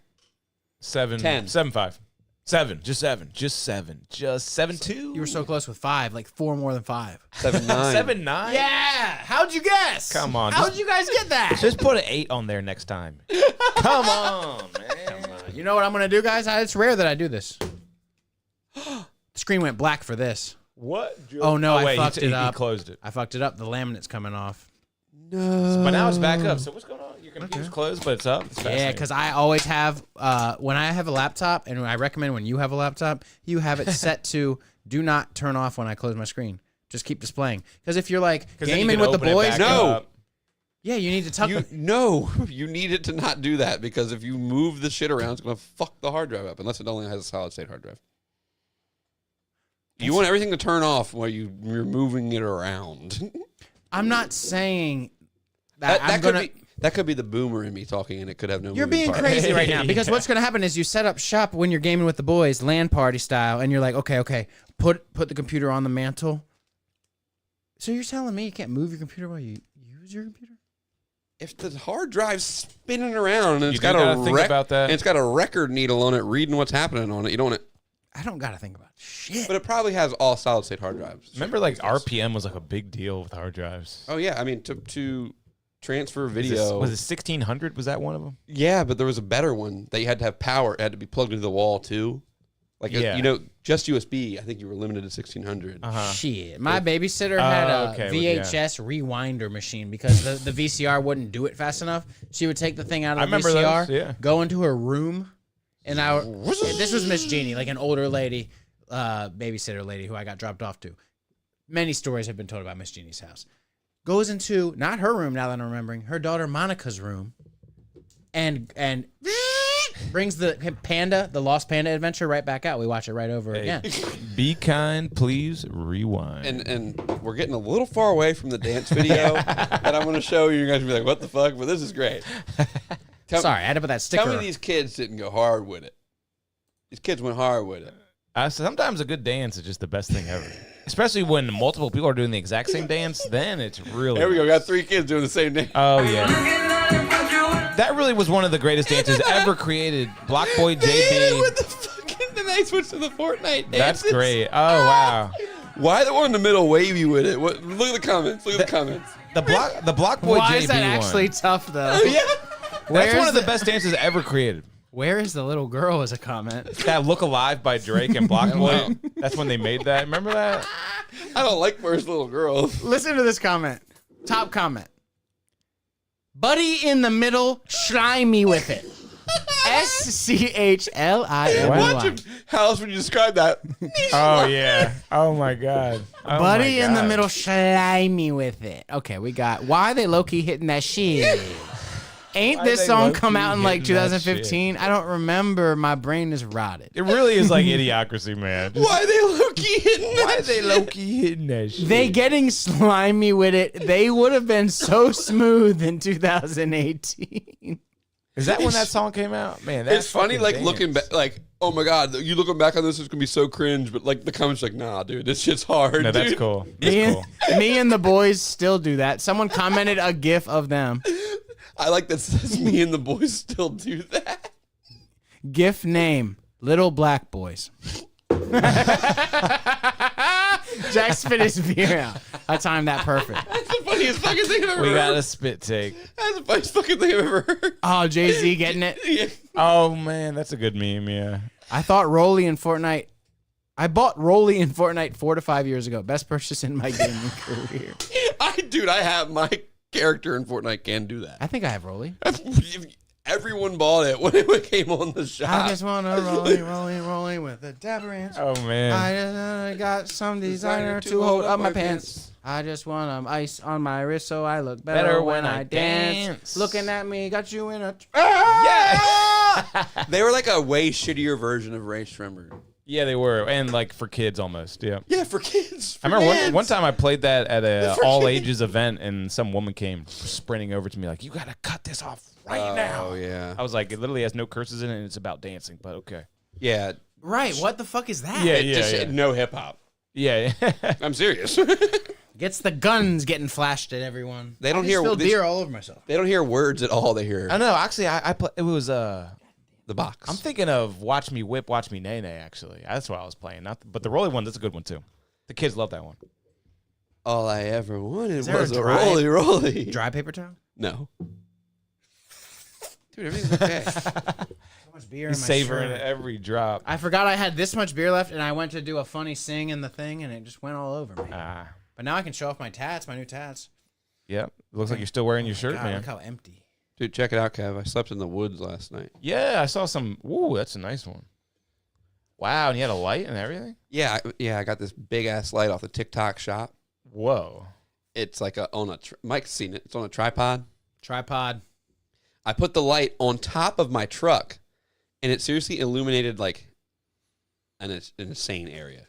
7. 10. 7.5. 7. Just 7. Just 7. Just 7.2. You were so close with 5, like 4 more than 5. 7.9. 7.9? Yeah. How'd you guess? Come on, How'd just- you guys get that? Just put an 8 on there next time. Come on, man. You know what I'm gonna do, guys? It's rare that I do this. The screen went black for this. What? Oh no, I wait, fucked he it up. He closed it. I fucked it up. The laminate's coming off. No. But now it's back up. So what's going on? Your computer's closed, but it's up. It's Yeah, fascinating. because I always have when I have a laptop, and I recommend when you have a laptop, you have it set to do not turn off when I close my screen. Just keep displaying. Because if you're like 'Cause then you gaming can with the open it boys, back No. up. yeah, you need to tuck. You need it to not do that because if you move the shit around, it's going to fuck the hard drive up unless it only has a solid state hard drive. You want everything to turn off while you're moving it around. I'm not saying that, That I'm gonna. could be the boomer in me talking, and it could have no. You're moving being parts. crazy right now because Yeah. what's going to happen is you set up shop when you're gaming with the boys, LAN party style, and you're like, okay, put the computer on the mantle. So you're telling me you can't move your computer while you use your computer? If the hard drive's spinning around and You it's do got gotta a think about that. and it's got a record needle on it, reading what's happening on it, you don't want it. I don't got to think about shit. But it probably has all solid state hard drives. Remember, like RPM was like a big deal with hard drives. Oh yeah, I mean to transfer Was video. this- was it 1600? Was that one of them? Yeah, but there was a better one that you had to have power. It had to be plugged into the wall too. Like Yeah. just USB. I think you were limited to 1600. Shit. My babysitter had a okay, well, yeah. VHS rewinder machine because the VCR wouldn't do it fast enough. She would take the thing out I of the remember VCR, those, yeah. go into her room, And this was Miss Jeannie, like an older lady, babysitter lady who I got dropped off to. Many stories have been told about Miss Jeannie's house. Goes into not her room now that I'm remembering, her daughter Monica's room, and brings the lost panda adventure right back out. We watch it right over again. Be kind, please rewind. And we're getting a little far away from the dance video that I'm going to show you. You're going to be like, what the fuck? But this is great. Sorry, I had to put that sticker. Tell me these kids didn't go hard with it. These kids went hard with it. Sometimes a good dance is just the best thing ever. Especially when multiple people are doing the exact same dance, then it's really... There we go. Got 3 kids doing the same dance. Oh, yeah. That really was one of the greatest dances ever created. Block Boy JB. With the fucking... Then they switched to the Fortnite dances. That's great. Oh, wow. Why the one in the middle wavy with it? What? Look at the comments. Look at the comments. The Block Boy JB Why is that one. actually tough, though? Yeah. That's one of the best dances ever created. Where is the little girl as a comment? That Look Alive by Drake and Block Boy. That's when they made that. Remember that? I don't like first little girls. Listen to this comment. Top comment. Buddy in the middle, try me with it. SCHLIMY. Watch him. How else would you describe that? Oh, yeah. Oh, my God. Oh Buddy my in the God. middle, try me with it. Okay, we got why are they low-key hitting that shit? Ain't Why this they song come low-key out in like hitting that 2015? I don't remember. My brain is rotted. It really is like Idiocracy, man. Why are they low-key hitting that? Why are they low-key hitting that shit? They getting slimy with it. They would have been so smooth in 2018. Is that when that song came out? Man, that's It's funny, like, looking back, like, oh my God, you looking back on this, it's going to be so cringe, but, like, the comments like, nah, dude, this shit's hard, No, that's dude. cool. Me That's and, cool. me and the boys still do that. Someone commented a gif of them. I like that says me and the boys still do that. GIF name, Little Black Boys. Jack spit his beer out. I timed that perfect. That's the funniest fucking thing I've ever We got heard. a spit take. That's the funniest fucking thing I've ever heard. Oh, Jay-Z getting it. Yeah. Oh, man, that's a good meme, yeah. I thought Rolly in Fortnite. I bought Rolly in Fortnite 4 to 5 years ago. Best purchase in my gaming career. I have my character in Fortnite can do that. I think I have Rolly. Everyone bought it when it came on the shop. I just want to rolling with a dapper ranch. Oh, man. I just got some designer to hold up my pants. I just want ice on my wrist so I look better when I dance. Looking at me, got you in a... They were like a way shittier version of Ray Shremmer. Yeah, they were. And, like, for kids almost, yeah. Yeah, for kids. I remember one time I played that at a all-ages event, and some woman came sprinting over to me like, you got to cut this off right now. Oh, yeah. I was like, it literally has no curses in it, and it's about dancing, but okay. Yeah. Right, what the fuck is that? Yeah, Just yeah. no hip hop. Yeah. I'm serious. Gets the guns getting flashed at everyone. They don't I just hear spilled this- beer all over myself. They don't hear words at all. They hear I know. Actually, it was the box. I'm thinking of Watch Me Whip, Watch Me Nay Nay. Actually, that's what I was playing. But the Rolly one, that's a good one too. The kids love that one. All I ever wanted there was a a dry- roly. Dry paper towel? No. Dude, everything's okay. So much beer He's in my savoring shirt. every drop. I forgot I had this much beer left, and I went to do a funny sing in the thing, and it just went all over me. But now I can show off my tats, my new tats. Yep. Looks like you're still wearing your shirt, God, man. look how empty. Dude, check it out, Kev. I slept in the woods last night. Yeah, I saw some. Ooh, that's a nice one. Wow, and you had a light and everything. Yeah, I got this big ass light off the TikTok shop. Whoa. It's like Mike's seen it. It's on a tripod. Tripod. I put the light on top of my truck, and it seriously illuminated like an insane area.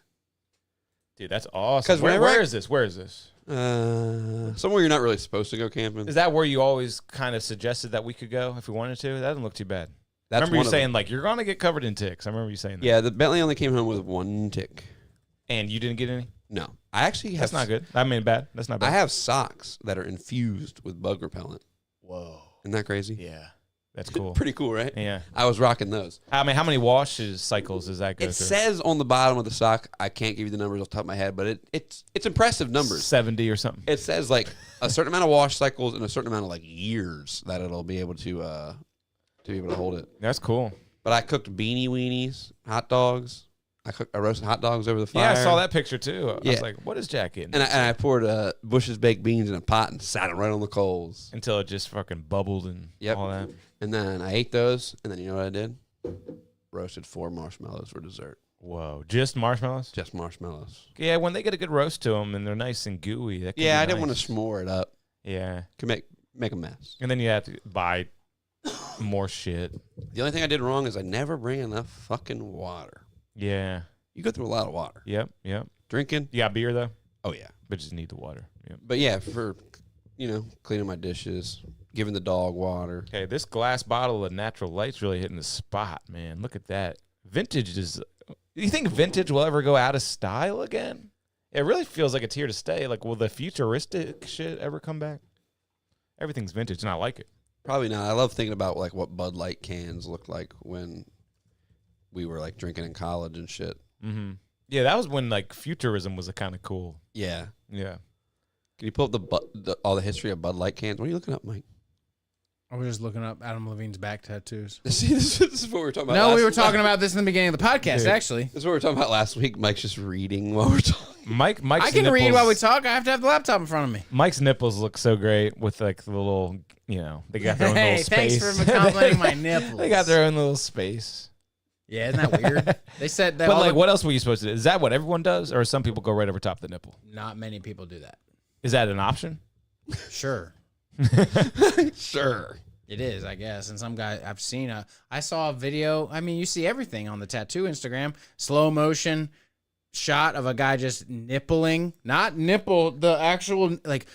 Dude, that's awesome. 'Cause Where whenever I- is this? Where is this? Somewhere you're not really supposed to go camping. Is that where you always kind of suggested that we could go if we wanted to? That doesn't look too bad. I That's remember one you of saying them. like you're gonna get covered in ticks. I remember you saying that. Yeah, the Bentley only came home with one tick. And you didn't get any. No, I actually have. That's not good. I mean, bad. That's not bad. I have socks that are infused with bug repellent. Whoa. Isn't that crazy? Yeah. That's cool. Pretty cool, right? Yeah. I was rocking those. I mean, how many washes cycles does that go It through? says on the bottom of the sock, I can't give you the numbers off the top of my head, but it's impressive numbers. 70 or something. It says like a certain amount of wash cycles and a certain amount of like years that it'll be able to be able to hold it. That's cool. But I cooked beanie weenies, hot dogs. I roasted hot dogs over the fire. Yeah, I saw that picture too. I Yeah. was like, what is Jack getting? And I poured Bush's baked beans in a pot and sat them right on the coals. Until it just fucking bubbled and Yep. all that. And then I ate those, and then you know what I did? roasted 4 marshmallows for dessert. Whoa, just marshmallows? Just marshmallows. Yeah, when they get a good roast to them and they're nice and gooey. That can Yeah, be I didn't want nice. to s'more it up. Yeah, Could make a mess. and then you have to buy more shit. The only thing I did wrong is I never bring enough fucking water. Yeah. You go through a lot of water. Yep. Drinking? You got beer though, Oh, yeah. but just need the water. Yep. But yeah, for, cleaning my dishes, giving the dog water. Okay, this glass bottle of Natural Light's really hitting the spot, man. Look at that. Vintage is. You think vintage will ever go out of style again? It really feels like it's here to stay. Like, will the futuristic shit ever come back? Everything's vintage, and I like it. Probably not. I love thinking about like what Bud Light cans looked like when we were like drinking in college and shit. Mm-hmm. Yeah, that was when like futurism was kind of cool. Yeah. Yeah. Can you pull up all the history of Bud Light cans? What are you looking up, Mike? I was just looking up Adam Levine's back tattoos. See, this is what we were talking about. No, we were talking about this in the beginning of the podcast, Dude. actually. This is what we were talking about last week. Mike's just reading while we're talking. Mike's I can read while we talk. I have to have the laptop in front of me. Mike's nipples look so great with like the little, they got their own Hey, little space. thanks for complimenting my nipples. They got their own little space. Yeah, isn't that weird? They said that. But all like, the- what else were you supposed to do? Is that what everyone does, or some people go right over top of the nipple? Not many people do that. Is that an option? Sure. Sure. It is, I guess. And some guy I've seen I saw a video. I mean, you see everything on the tattoo Instagram. Slow motion shot of a guy just nippling. Not nipple, the actual like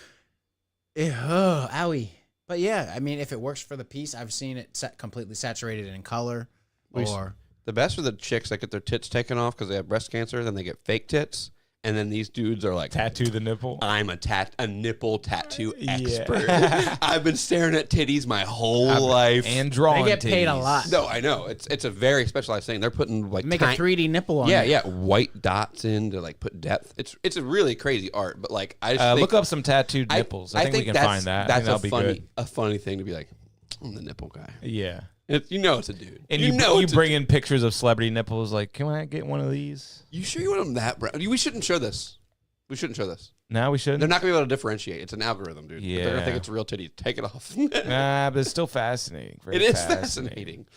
owie. But yeah, I mean, if it works for the piece, I've seen it completely saturated in color. Or The best are the chicks that get their tits taken off because they have breast cancer. Then they get fake tits. And then these dudes are like, Tattoo the nipple. I'm a nipple tattoo Yeah. expert. I've been staring at titties my whole life. And they drawing. get paid a titties. lot. No, I know. It's a very specialized thing. They're putting like Make a 3D nipple on it. yeah, white dots in to like put depth. It's a really crazy art, but like I just think, Look up some tattooed nipples. I think we can that's- find that. That's I think that'll be good. a funny thing to be like, I'm the nipple guy. Yeah. It's a dude. And you you it's a bring in pictures of celebrity nipples. Like, can I get one of these? You sure you want them that brown? We shouldn't show this. We shouldn't show this. Now we should. They're not gonna be able to different's an algorithm, dude. They're gonna Yeah. think it's real titty. Take it off. Nah, but it's still fascinating. Very It is fascinating.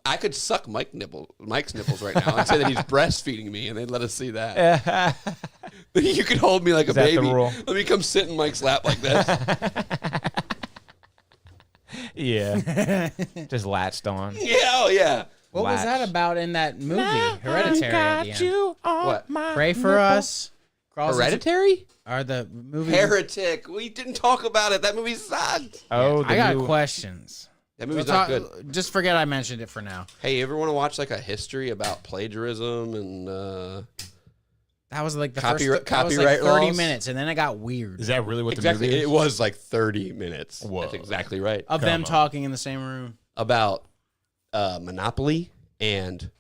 I could suck Mike's nipples right now and say that he's breastfeeding me, and they'd let us see that. You could hold me like a that the baby. rule? Let me come sit in Mike's lap like this. Yeah. Just latched on. Yeah, oh yeah. What was that Latch. about in that movie, Hereditary? At the end? What? Pray for us. Crawls into- Hereditary? Are the movie? Heretic. We didn't talk about it. That movie sucked. Oh, I got new- questions. That movie's We'll not talk- good. Just forget I mentioned it for now. Hey, you ever want to watch like a history about plagiarism and That was like the Copyright- first. That was copyright like 30 laws? minutes, and then it got weird. Is that really what exactly? the movie is? It was like 30 minutes. Whoa. That's exactly right. Of them Come on. talking in the same room. About Monopoly and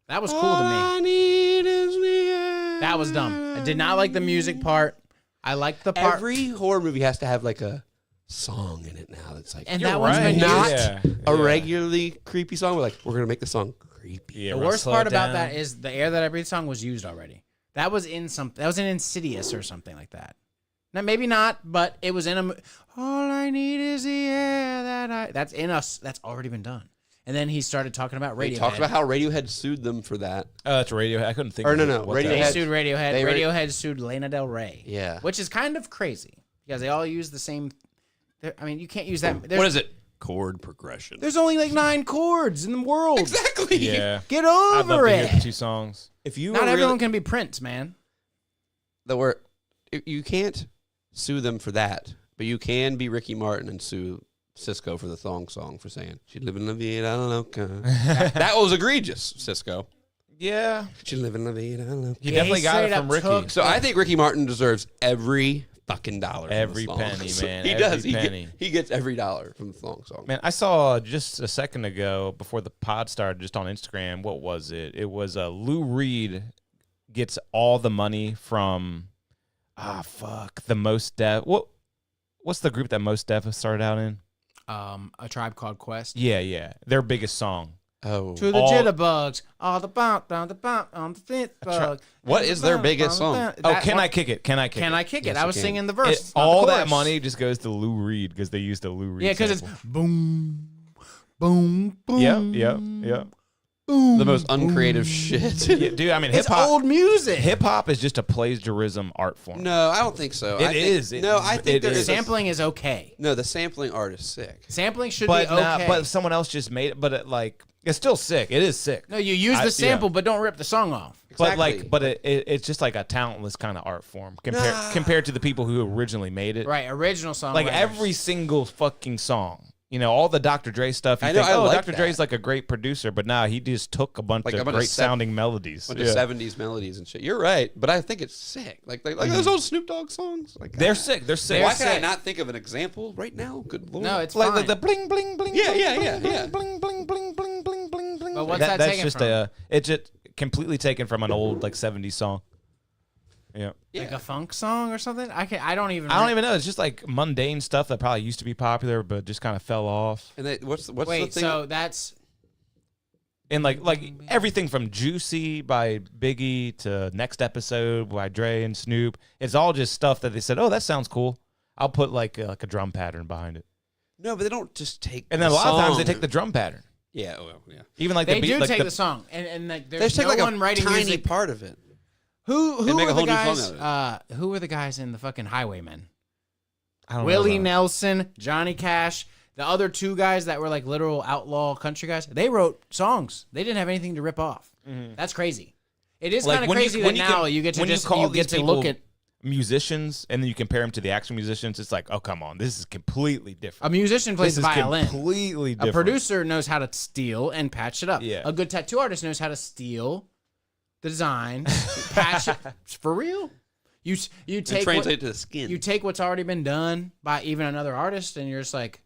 That was cool to me. That was dumb. I did not like the music part. I liked the part. Every horror movie has to have like a song in it now. That's like and You're that one's right. been not Yeah. a Yeah. regularly creepy song. We're like, we're gonna make the song creepy. Yeah, The we'll worst slow part it about down. that is the Air That I Breathe song was used already. That was in Insidious or something like that. Now, maybe not, but it was in a. All I need is the air that I. That's in us. That's already been done. And then he started talking about Radiohead. They talked about how Radiohead sued them for that. Oh, that's Radiohead. I couldn't think Or of no, it. no, What the- They Radiohead- sued Radiohead. they were- Radiohead sued Lana Del Rey. Yeah. Which is kind of crazy because they all use the same. I mean, you can't use that. What is it? Chord progression. There's only like 9 chords in the world. Exactly. Yeah. Get I'd love over to hear the it. 2 songs. If you Not were everyone really, can be Prince, man. you can't sue them for that, but you can be Ricky Martin and sue Cisco for the thong song for saying she live in la vida loca. That was egregious, Cisco. Yeah. She live in la vida loca. You definitely got it straight from up Ricky. took- So I think Ricky Martin deserves every fucking dollar. Every from the penny, song. man, He every does. penny. He gets every dollar from the thong song. Man, I saw just a second ago before the pod started, just on Instagram. What was it? It was Lou Reed gets all the money from the Most Def. What's the group that Most Def started out in? A Tribe Called Quest. Yeah, their biggest song. Oh, To the All- jitterbugs, all the bump, down the bump, on the fifth bug. What is their biggest song? Oh, Can I Kick It? Can I Kick Can It? I kick Yes, it? I you was can. singing the verse. not the All that chorus. money just goes to Lou Reed because they used the Lou Reed. Yeah, because it's sample. boom, boom, boom. Yep. boom. The most uncreative shit. Yeah, dude, I mean, hip It's hop. old music. Hip hop is just a plagiarism art form. No, I don't think so. It I think, is. No, I think It there is. is. Sampling is okay. No, the sampling art is sick. Sampling should But be okay. but someone else just made it. But it's still sick. It is sick. no, you use I- the sample, yeah. but don't rip the song off. Exactly. But it's just like a talentless kind of art form compared to the people who originally made it. Right, original song. Like every single fucking song. You know, all the Dr. Dre stuff. You I know, think, I like Dr. Dre's that. like a great producer, but now he just took a bunch Like a of bunch of great sounding melodies. Bunch of 70s melodies and shit. You're right, but I think it's sick. Like those old Snoop Dogg songs. Like They're sick. They're sick. Why They're can I sick. not think of an example right now? Good lord. No, it's like fine. the bling bling bling. Yeah, bling, yeah, bling, yeah, bling, yeah. Bling bling bling bling bling bling bling. But what's that that's taken just from? it's just completely taken from an old like 70s song. Yeah. like a funk song or something. I don't even. I don't even know. It's just like mundane stuff that probably used to be popular, but just kind of fell off. And they, what's Wait, the thing? so that's And like everything from Juicy by Biggie to Next Episode by Dre and Snoop, it's all just stuff that they said, "Oh, that sounds cool. I'll put like a drum pattern behind it." No, but they don't just take. And then a the lot of times they song. take the drum pattern. Yeah, well, yeah. Even like they the beat, do like take the song and like They there's just take no like one a writing tiny music. part of it. Who They make were a the whole new guys? song out Who were the guys in the fucking Highwaymen? I don't know Willie about- Nelson, Johnny Cash, the other two guys that were like literal outlaw country guys. They wrote songs. They didn't have anything to rip off. That's crazy. It is Like, kind of when you- crazy when that you now can- you get to when you just call you get these to look people- at musicians and then you compare them to the actual musicians. It's like, oh come on, this is completely a different. musician plays This is violin. completely A different. producer knows how to steal and patch it up. Yeah. A good tattoo artist knows how to steal the design, patch it for real. You And take translate it to the skin. you take what's already been done by even another artist, and you're just like,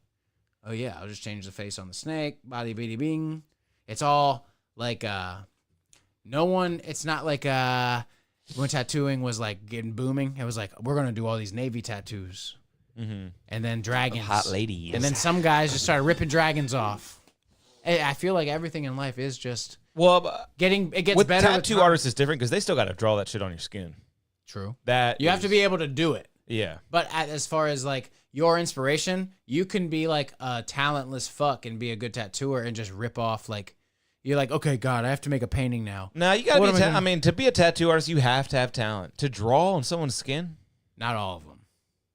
oh yeah, I'll just change the face on the snake, body beady bing. It's all like no one. It's not like when tattooing was like getting booming. It was like we're gonna do all these navy tattoos, and then dragons, hot ladies. and then some guys just started ripping dragons off. I feel like everything in life is just well, it gets with better. tattoo time. artists is different because they still got to draw that shit on your skin. True. That You have to is- be able to do it. Yeah. But as far as like your inspiration, you can be like a talentless fuck and be a good tattooer and just rip off like you're like, okay, God, I have to make a painting now. No, you gotta What be. am I doing? I mean, to be a tattoo artist, you have to have talent. To draw on someone's skin, Not all of them.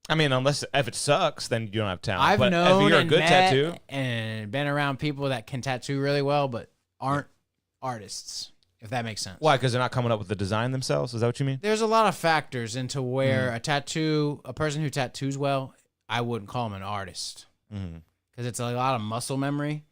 I mean, unless if it sucks, then you don't have talent. I've but known if you're a and good met tattoo, and been around people that can tattoo really well, but aren't artists. If that makes sense. why? Because they're not coming up with the design themselves. Is that what you mean? There's a lot of factors into Mm. where a person who tattoos well, I wouldn't call him an artist Mm. because it's a lot of muscle memory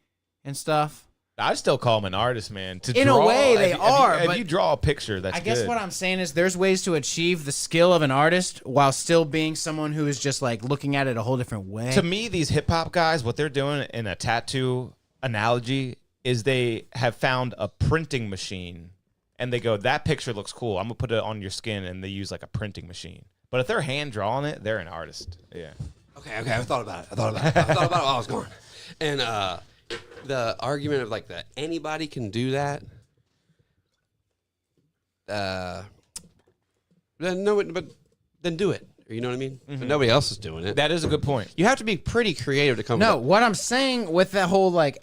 and stuff. I still call them an artist, man. To In a draw, way, they if you- are, If but you draw a picture, that's I guess good. what I'm saying is there's ways to achieve the skill of an artist while still being someone who is just like looking at it a whole different way. To me, these hip hop guys, what they're doing in a tattoo analogy is they have found a printing machine and they go, that picture looks cool. I'm gonna put it on your skin, and they use like a printing machine. But if they're hand drawing it, they're an artist. Yeah. Okay, I thought about it. I thought about it while I was gone. And the argument of like that anybody can do that. Then no, but then do it. You know what I mean? But nobody else is doing it. That is a good point. You have to be pretty creative to come. no, up. what I'm saying with that whole like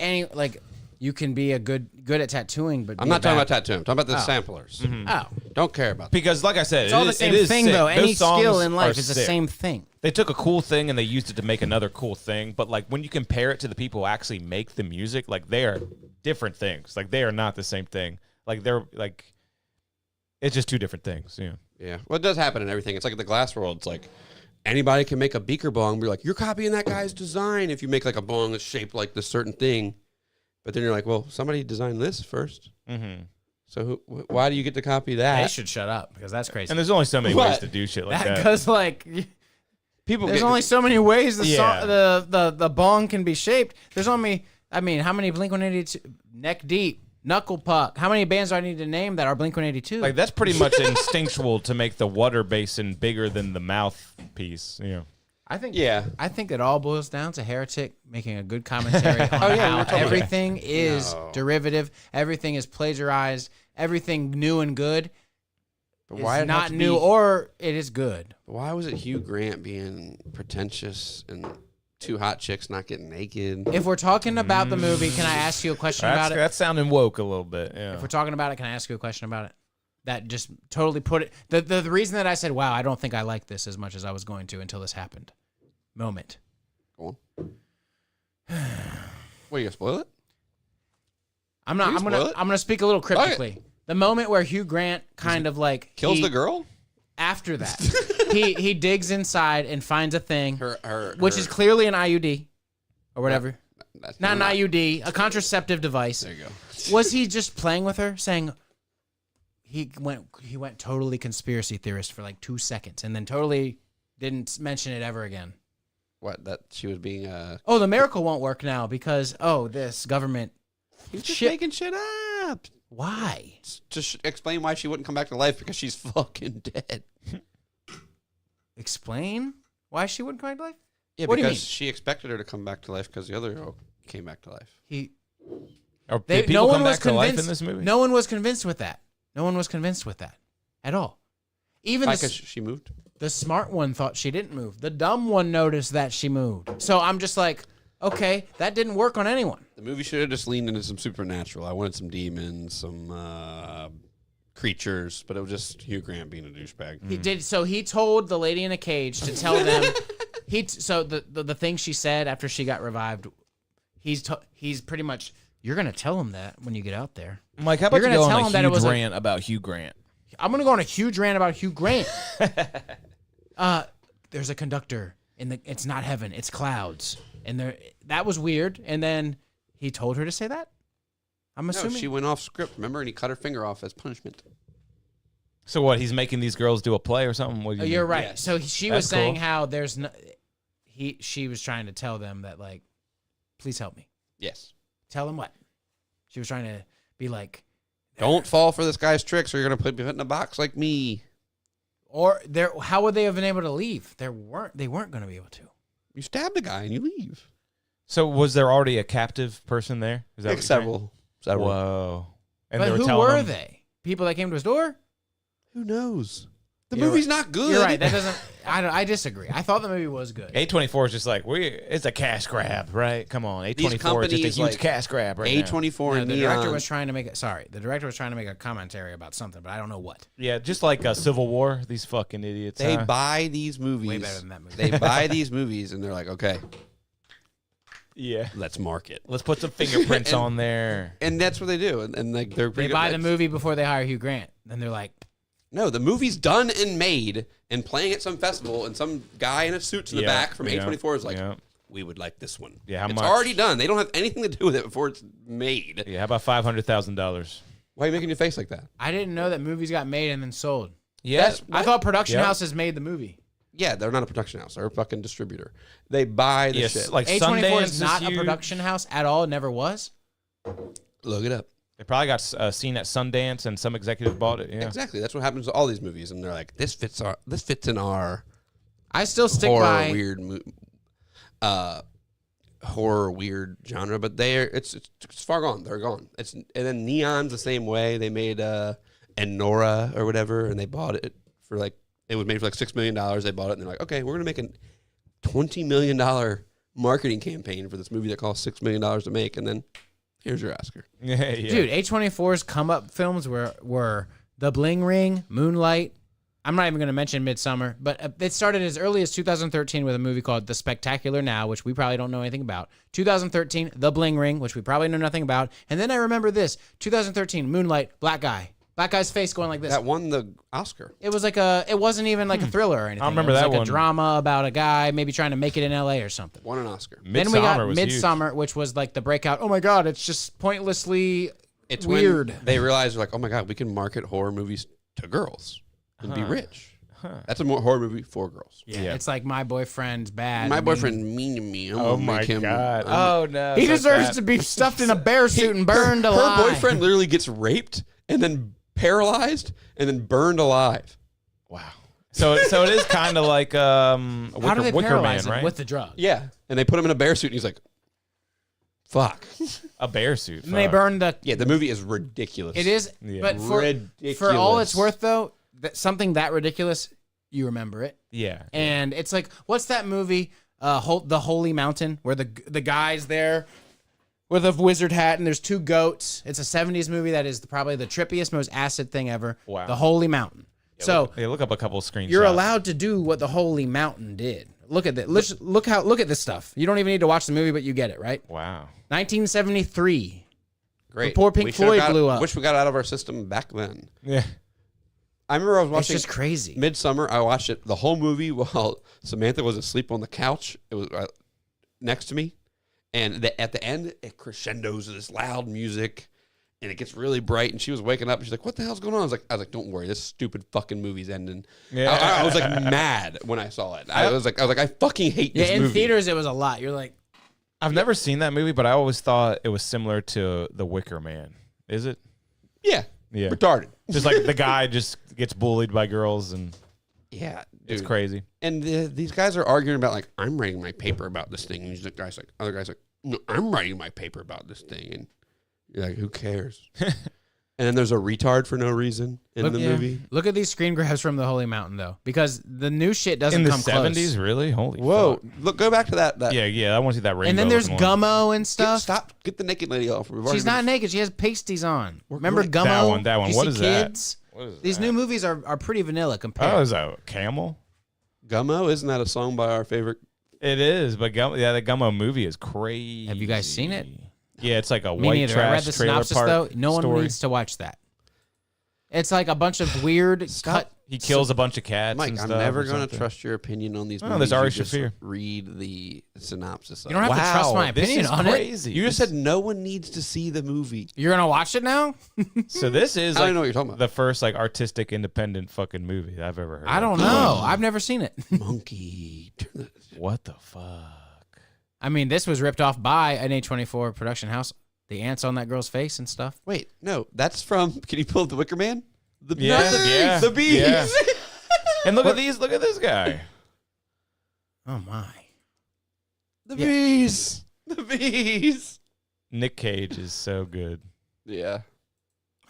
you can be a good at tattooing, but I'm not talking about tattooing. I'm talking about the samplers. Oh, Don't care about that. Because, like I said, it's all the same thing though. Any skill in life is the sick. same thing. They took a cool thing and they used it to make another cool thing. But like when you compare it to the people who actually make the music, like they are different things. Like they are not the same thing. Like they're like, it's just two different things. Yeah. Yeah. Well, it does happen in everything. It's like the glass world. It's like anybody can make a beaker bong. Be like, you're copying that guy's design if you make like a bong that's shaped like this certain thing. But then you're like, well, somebody designed this first. Mm-hmm. So why do you get to copy that? They should shut up because that's crazy. And there's only so many ways What? to do shit like that. Because like People there's get, only so many ways Yeah. the bong can be shaped. There's only how many Blink-182 Neck Deep, Knuckle Puck. How many bands do I need to name that are Blink-182? Like that's pretty much instinctual to make the water basin bigger than the mouthpiece. You know. I think Yeah. I think it all boils down to Heretic making a good commentary on yeah, we were how talking about everything is No. derivative, everything is plagiarized, everything new and good But is why did it have not to new be- or it is good. Why was it Hugh Grant being pretentious and two hot chicks not getting naked. If we're talking about the movie, can I ask you a question about it? That's sounding woke a little bit. Yeah. If we're talking about it, can I ask you a question about it? That just totally put it. The reason that I said, wow, I don't think I like this as much as I was going to until this happened. Moment. Go on. What, you gonna spoil it? I'm not. Can you I'm spoil it? gonna speak a little cryptically. The moment where Hugh Grant kind of like Kills the girl? After that, he digs inside and finds a thing, which is her- clearly an IUD or whatever. That's Not an IUD, a contraceptive device. There you go. Was he just playing with her, saying he went totally conspiracy theorist for like 2 seconds, and then totally didn't mention it ever again? What, that she was being Oh, the miracle won't work now because this government. he was just Shit. making shit up. Why? Just explain why she wouldn't come back to life because she's fucking dead. Explain why she wouldn't come back to life? Yeah, What do you because mean? she expected her to come back to life because the other girl came back to life. Did people come back to life in this movie? No one was convinced with that. No one was convinced with that at all. Even Because she moved. the smart one thought she didn't move. The dumb one noticed that she moved. So I'm just like, okay, that didn't work on anyone. The movie should have just leaned into some supernatural. I wanted some demons, some creatures, but it was just Hugh Grant being a douchebag. He did. So he told the lady in a cage to tell them. So the thing she said after she got revived, he's pretty much, you're gonna tell him that when you get out there. Mike, how about You're you gonna go tell on him a that it huge was a- rant about Hugh Grant? I'm gonna go on a huge rant about Hugh Grant. There's a conductor it's not heaven, it's clouds, and that was weird. And then he told her to say that. I'm No, assuming she went off script, remember? And he cut her finger off as punishment. So what? He's making these girls do a play or something? What do Oh, you you're mean? right. Yes. So she That's was saying cool. how there's no. She was trying to tell them that, like, please help me. Yes. Tell him what? She was trying to be like, Don't fall for this guy's tricks or you're going to be put in a box like me. or how would they have been able to leave? They weren't going to be able to. You stab the guy and you leave. So was there already a captive person there? Is that Like what you're saying? several. Whoa. And But they were who telling were him- they? People that came to his door? Who knows? The You're movie's right. not good. You're right. That doesn't. I disagree. I thought the movie was good. A24 is just like it's a cash grab, right? Come on, A24 is just a companies huge like cash grab right now. A24 No, and the Neon. director was trying to make it. Sorry, the director was trying to make a commentary about something, but I don't know what. Yeah, just like Civil War. These fucking idiots. They huh? buy these movies. Way better than that movie. They buy these movies and they're like, okay, Yeah. let's mark it. Let's put some fingerprints And- on there. And that's what they do. And like they're They pretty buy good. the movie before they hire Hugh Grant. Then they're like, No, the movie's done and made and playing at some festival, and some guy in a suit's in the Yeah, back from yeah, A24 is like, yeah. we would like this one. Yeah, how it's much? already done. They don't have anything to do with it before it's made. Yeah, how about $500,000? Why are you making your face like that? I didn't know that movies got made and then sold. Yeah, I thought production Yeah. houses made the movie. Yeah, they're not a production house. They're a fucking distributor. They buy the yes, shit. like A24 Sundance is not a huge. production house at all. It never was. Look it up. They probably got seen at Sundance, and some executive bought it. Yeah, Exactly. That's what happens to all these movies, and they're like, this fits in our I still stick horror by. weird horror weird genre, but it's far gone. They're gone. And then Neon's the same way. They made Nora or whatever, and they bought it for like, it was made for like $6 million. They bought it and they're like, okay, we're gonna make a $20 million marketing campaign for this movie that costs $6 million to make, and then here's your Oscar. yeah. Dude, A24's come up films were The Bling Ring, Moonlight. I'm not even going to mention Midsummer, but it started as early as 2013 with a movie called The Spectacular Now, which we probably don't know anything about. 2013, The Bling Ring, which we probably know nothing about. And then I remember this, 2013, Moonlight, black guy's face going like this. That won the Oscar. It was like it wasn't even like a thriller or anything. remember it was that like one. a drama about a guy maybe trying to make it in LA or something. Won an Oscar. Then we got was huge. Midsummer, which was like the breakout. Oh my God, it's just pointlessly It's weird. when they realized, like, oh my God, we can market horror movies to girls and be rich. That's a more horror movie for girls. Yeah, it's like My Boyfriend's Bad. My mean- boyfriend's mean to me. I'm Oh gonna my make him, god! I'm- Oh no! He so deserves sad. to be stuffed in a bear suit and burned her alive. boyfriend literally gets raped and then paralyzed and then burned alive. Wow. So it is kind of like How do they Wicker paralyze Man, him right? with the drug? Yeah. And they put him in a bear suit and he's like, fuck. A bear suit. And they fuck. burn the. Yeah, the movie is ridiculous. It is, Yeah. but for Ridiculous. all it's worth, though, something that ridiculous, you remember it, Yeah. and it's like, what's that movie? The Holy Mountain, where the guy's there with a wizard hat and there's two goats. It's a 70s movie that is probably the trippiest, most acid thing ever. Wow. The Holy Mountain. Look up a couple of screenshots. You're allowed to do what the Holy Mountain did. Look at that. Look at this stuff. You don't even need to watch the movie, but you get it, right? Wow. 1973. Great. Before Pink Floyd blew up. Wish we got out of our system back then. Yeah. I remember I was It's watching just crazy. Midsummer. I watched it the whole movie while Samantha was asleep on the couch. It was next to me, and at the end it crescendos this loud music, and it gets really bright. And she was waking up, and she's like, "What the hell's going on?" I was like, "Don't worry, this stupid fucking movie's ending." Yeah. I was like mad when I saw it. I was like, I fucking hate this Yeah, in movie. theaters it was a lot. You're like, I've never seen that movie, but I always thought it was similar to The Wicker Man. Is it? Yeah, Yeah. retarded. Just like the guy just gets bullied by girls, and Yeah, it's dude. crazy. And these guys are arguing about like, I'm writing my paper about this thing. And these other guys like, no, I'm writing my paper about this thing. And you're like, who cares? And then there's a retard for no reason in the movie. Look at these screen grabs from the Holy Mountain though, because the new shit doesn't In the come 70s, close. really? Holy Whoa! fuck. Look, go back to that. Yeah, I want to see that rainbow. And then there's looking one. Gummo and stuff. Get the naked lady off. She's not naked. She has pasties on. Remember going- Gummo? That one. You What see is that? kids? What is These that? new movies are pretty vanilla compared. Oh, is that a camel? Gummo. Isn't that a song by our favorite? It is, but the Gummo movie is crazy. Have you guys seen it? Yeah, it's like a Me white neither. trash I read the trailer synopsis park though. No one story. needs to watch that. It's like a bunch of weird cut. He kills a bunch of cats. Mike, and I'm stuff never or going to something. trust your opinion on these Oh, movies. there's Ari You just Shaffir. read the synopsis. Of You don't have to trust my this opinion is on it. crazy. You just said no one needs to see the movie. You're gonna watch it now? So this is I don't like know what you're talking about. the first like artistic independent fucking movie I've ever heard. I of. don't know. I've never seen it. Monkey. What the fuck? I mean, this was ripped off by an A24 production house. The ants on that girl's face and stuff. Wait, no, that's from. Can you pull up the Wicker Man? The Yeah, not the bees. yeah, The bees. yeah. And look at these. Look at this guy. Oh my. The Yeah. bees. The bees. Nick Cage is so good. Yeah.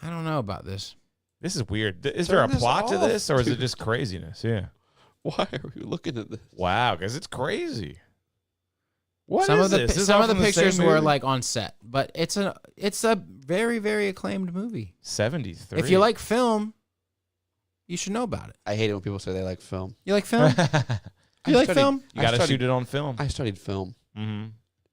I don't know about this. This is weird. Is Turn there a this plot to off, this, or is it dude. just craziness? Yeah. Why are we looking at this? Wow, because it's crazy. What some is of the this? Is this some all of the from same pictures were movie? like on set, but it's a very very acclaimed movie. 73. If you like film, you should know about it. I hate it when people say they like film. You like film? You like film? You got to studied- shoot it on film. I studied film. Mm-hmm.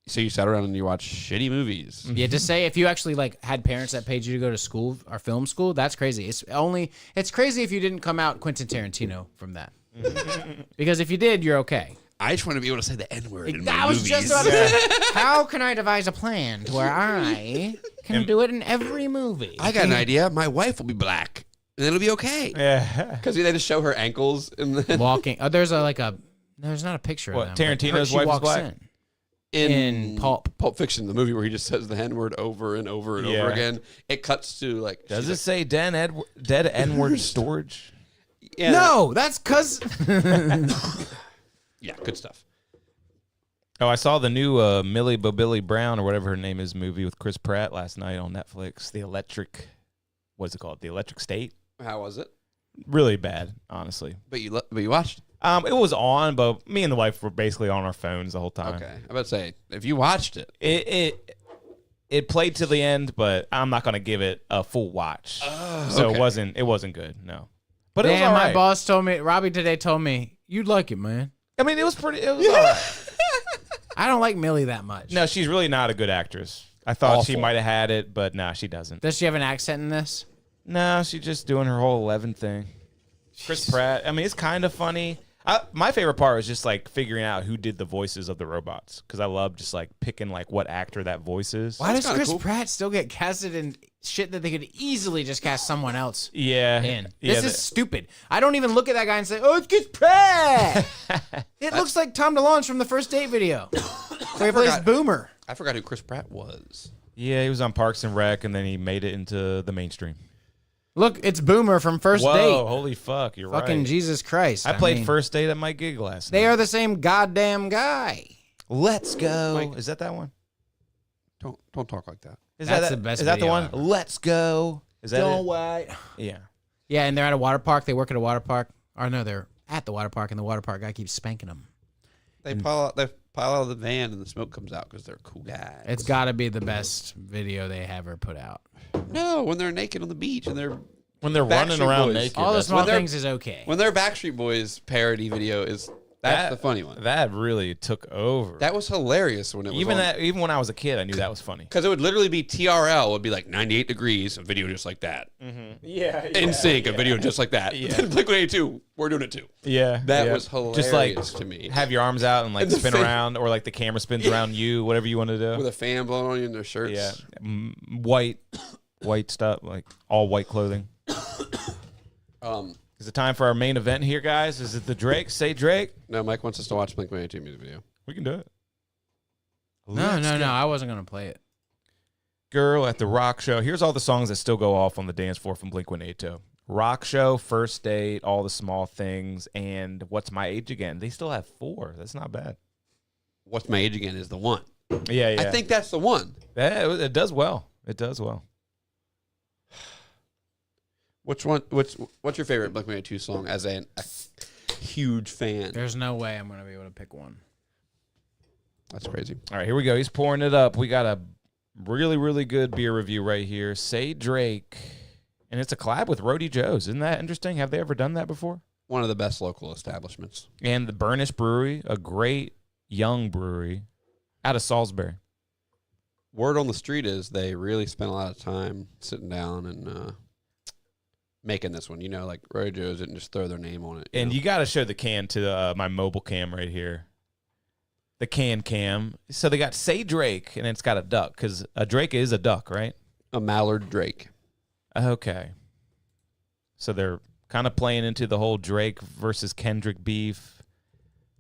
So you sat around and you watch shitty movies. Yeah, to say if you actually like had parents that paid you to go to school or film school, that's crazy. It's crazy if you didn't come out Quentin Tarantino from that. Because if you did, you're okay. I just want to be able to say the N word in my I was movies. just about to say, how can I devise a plan to where I can do it in every movie? I got an idea. My wife will be black, and it'll be okay. Yeah. Because they just show her ankles, and then Walking. Oh, there's there's not a picture What, of them. but Tarantino's she wife is walks black? in Pulp Fiction, the movie where he just says the N word over and over and Yeah. over again. It cuts to like. Does she's it say dead N-word storage? like, yeah, No, that's because Yeah, good stuff. Oh, I saw the new Millie Bobbilly Brown or whatever her name is movie with Chris Pratt last night on Netflix. What's it called? The Electric State. How was it? Really bad, honestly. But you watched. It was on, but me and the wife were basically on our phones the whole time. Okay, I'm about to say if you watched it. It played to the end, but I'm not gonna give it a full watch. So okay. it wasn't good. No, but it was damn, all my right. boss told me, Robbie today told me, you'd like it, man. I mean, it was all right. I don't like Millie that much. No, she's really not a good actress. I thought she Awful. might have had it, but nah, she doesn't. Does she have an accent in this? No, she's just doing her whole 11 thing. Chris Pratt. I mean, it's kind of funny. My favorite part was just like figuring out who did the voices of the robots because I love just like picking like what actor that voice is. Why does kinda Chris cool. Pratt still get casted in shit that they could easily just cast someone else Yeah, in? yeah, This is stupid. I don't even look at that guy and say, "Oh, it's Chris Pratt." It looks like Tom DeLonge from the First Date video, where he plays forgot. Boomer. I forgot who Chris Pratt was. yeah. He was on Parks and Rec, and then he made it into the mainstream. Look, it's Boomer from First Whoa, Date. holy fuck! You're Fucking right. Jesus Christ! I played mean, First Date at my gig last They night. are the same goddamn guy. Let's go. Mike. Is that one? Don't talk like that. Is That's that the best Is that the video one? ever. Let's go. Is that it? wait. Yeah. Yeah, and they're at a water park. They work at a water park. Or no, they're at the water park, and the water park guy keeps spanking them. They pile out of the van and the smoke comes out because they're cool guys. It's got to be the best video they ever put out. No, when they're naked on the beach and they're When they're running Backstreet around Boys. naked. All the that's- small when they're- things is okay. when their Backstreet Boys parody video is that's the funny one. That really took over. That was hilarious when it was even when I was a kid, I knew that was funny. because it would literally be TRL would be like 98 degrees, a video just like that. Yeah. In sync, a video just like that. Yeah. Then Blink-182, we're doing it too. Yeah. That was hilarious Just like to me. have your arms out and like And the spin fan- around, or like the camera spins around you, whatever you want to do. With a fan blowing on you in their shirts. Yeah. White stuff, like all white clothing. Is it time for our main event here, guys? Is it the Drake? Say Drake. No, Mike wants us to watch Blink-182 music video. We can do it. No, I wasn't gonna play it. Girl at the Rock Show. Here's all the songs that still go off on the dance floor from Blink-182. Rock Show, First Date, All the Small Things, and What's My Age Again. They still have 4. That's not bad. What's My Age Again is the one. Yeah. I think that's the one. it does well. It does well. Which one? What's your favorite Blink-182 song as a huge fan? There's no way I'm gonna be able to pick one. That's crazy. All right, here we go. He's pouring it up. We got a really, really good beer review right here. Say Drake. And it's a collab with Roadie Joe's. Isn't that interesting? Have they ever done that before? One of the best local establishments. And the Burnish Brewery, a great young brewery out of Salisbury. Word on the street is they really spent a lot of time sitting down and making this one. You know, like Roy Joe's didn't just throw their name on it. And know? you got to show the can to my mobile cam right here. The can cam. So they got Say Drake, and it's got a duck, because a Drake is a duck, right? A mallard Drake. Okay. So they're kind of playing into the whole Drake versus Kendrick beef.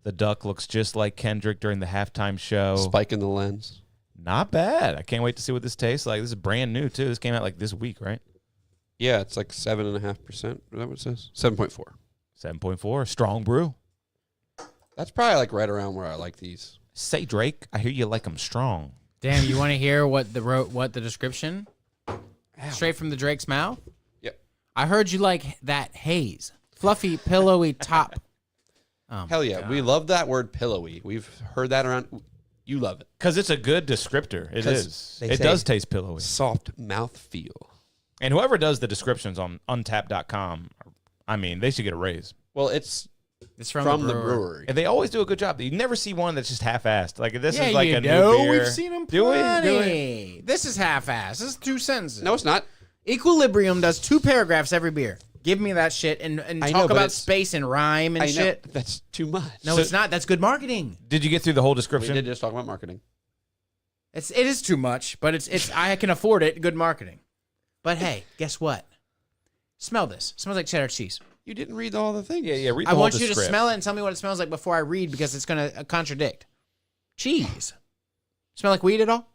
The duck looks just like Kendrick during the halftime show. Spike in the lens. Not bad. I can't wait to see what this tastes like. This is brand new, too. This came out like this week, right? Yeah, it's like 7.5%. Is that what it says? 7.4. 7.4. Strong brew. That's probably like right around where I like these. Say Drake, I hear you like them strong. Damn, you want to hear what the description? Straight from the Drake's mouth. Yep. I heard you like that haze, fluffy, pillowy top. Hell yeah. We love that word pillowy. We've heard that around. You love it. Because it's a good descriptor. It 'Cause is. they It say- does taste pillowy. Soft mouth feel. And whoever does the descriptions on untap.com, I mean, they should get a raise. Well, it's It's from the brewer. brewery. And they always do a good job. You never see one that's just half-assed. Like, this Yeah, is like you a know, new beer. we've seen them Do we? plenty. Do we? This is half-assed. This is 2 sentences. No, it's not. Equilibrium does 2 paragraphs every beer. Give me that shit and I talk know, but about it's- space and rhyme and I know. shit. That's too much. No, So- it's not. That's good marketing. Did you get through the whole We description? did just talk about marketing. It is too much, but it's I can afford it. Good marketing. But hey, guess what? Smell this. It smells like cheddar cheese. You didn't read all the things. Yeah, read the I whole want you to descript. smell it and tell me what it smells like before I read because it's going to contradict. Cheese. Smell like weed at all?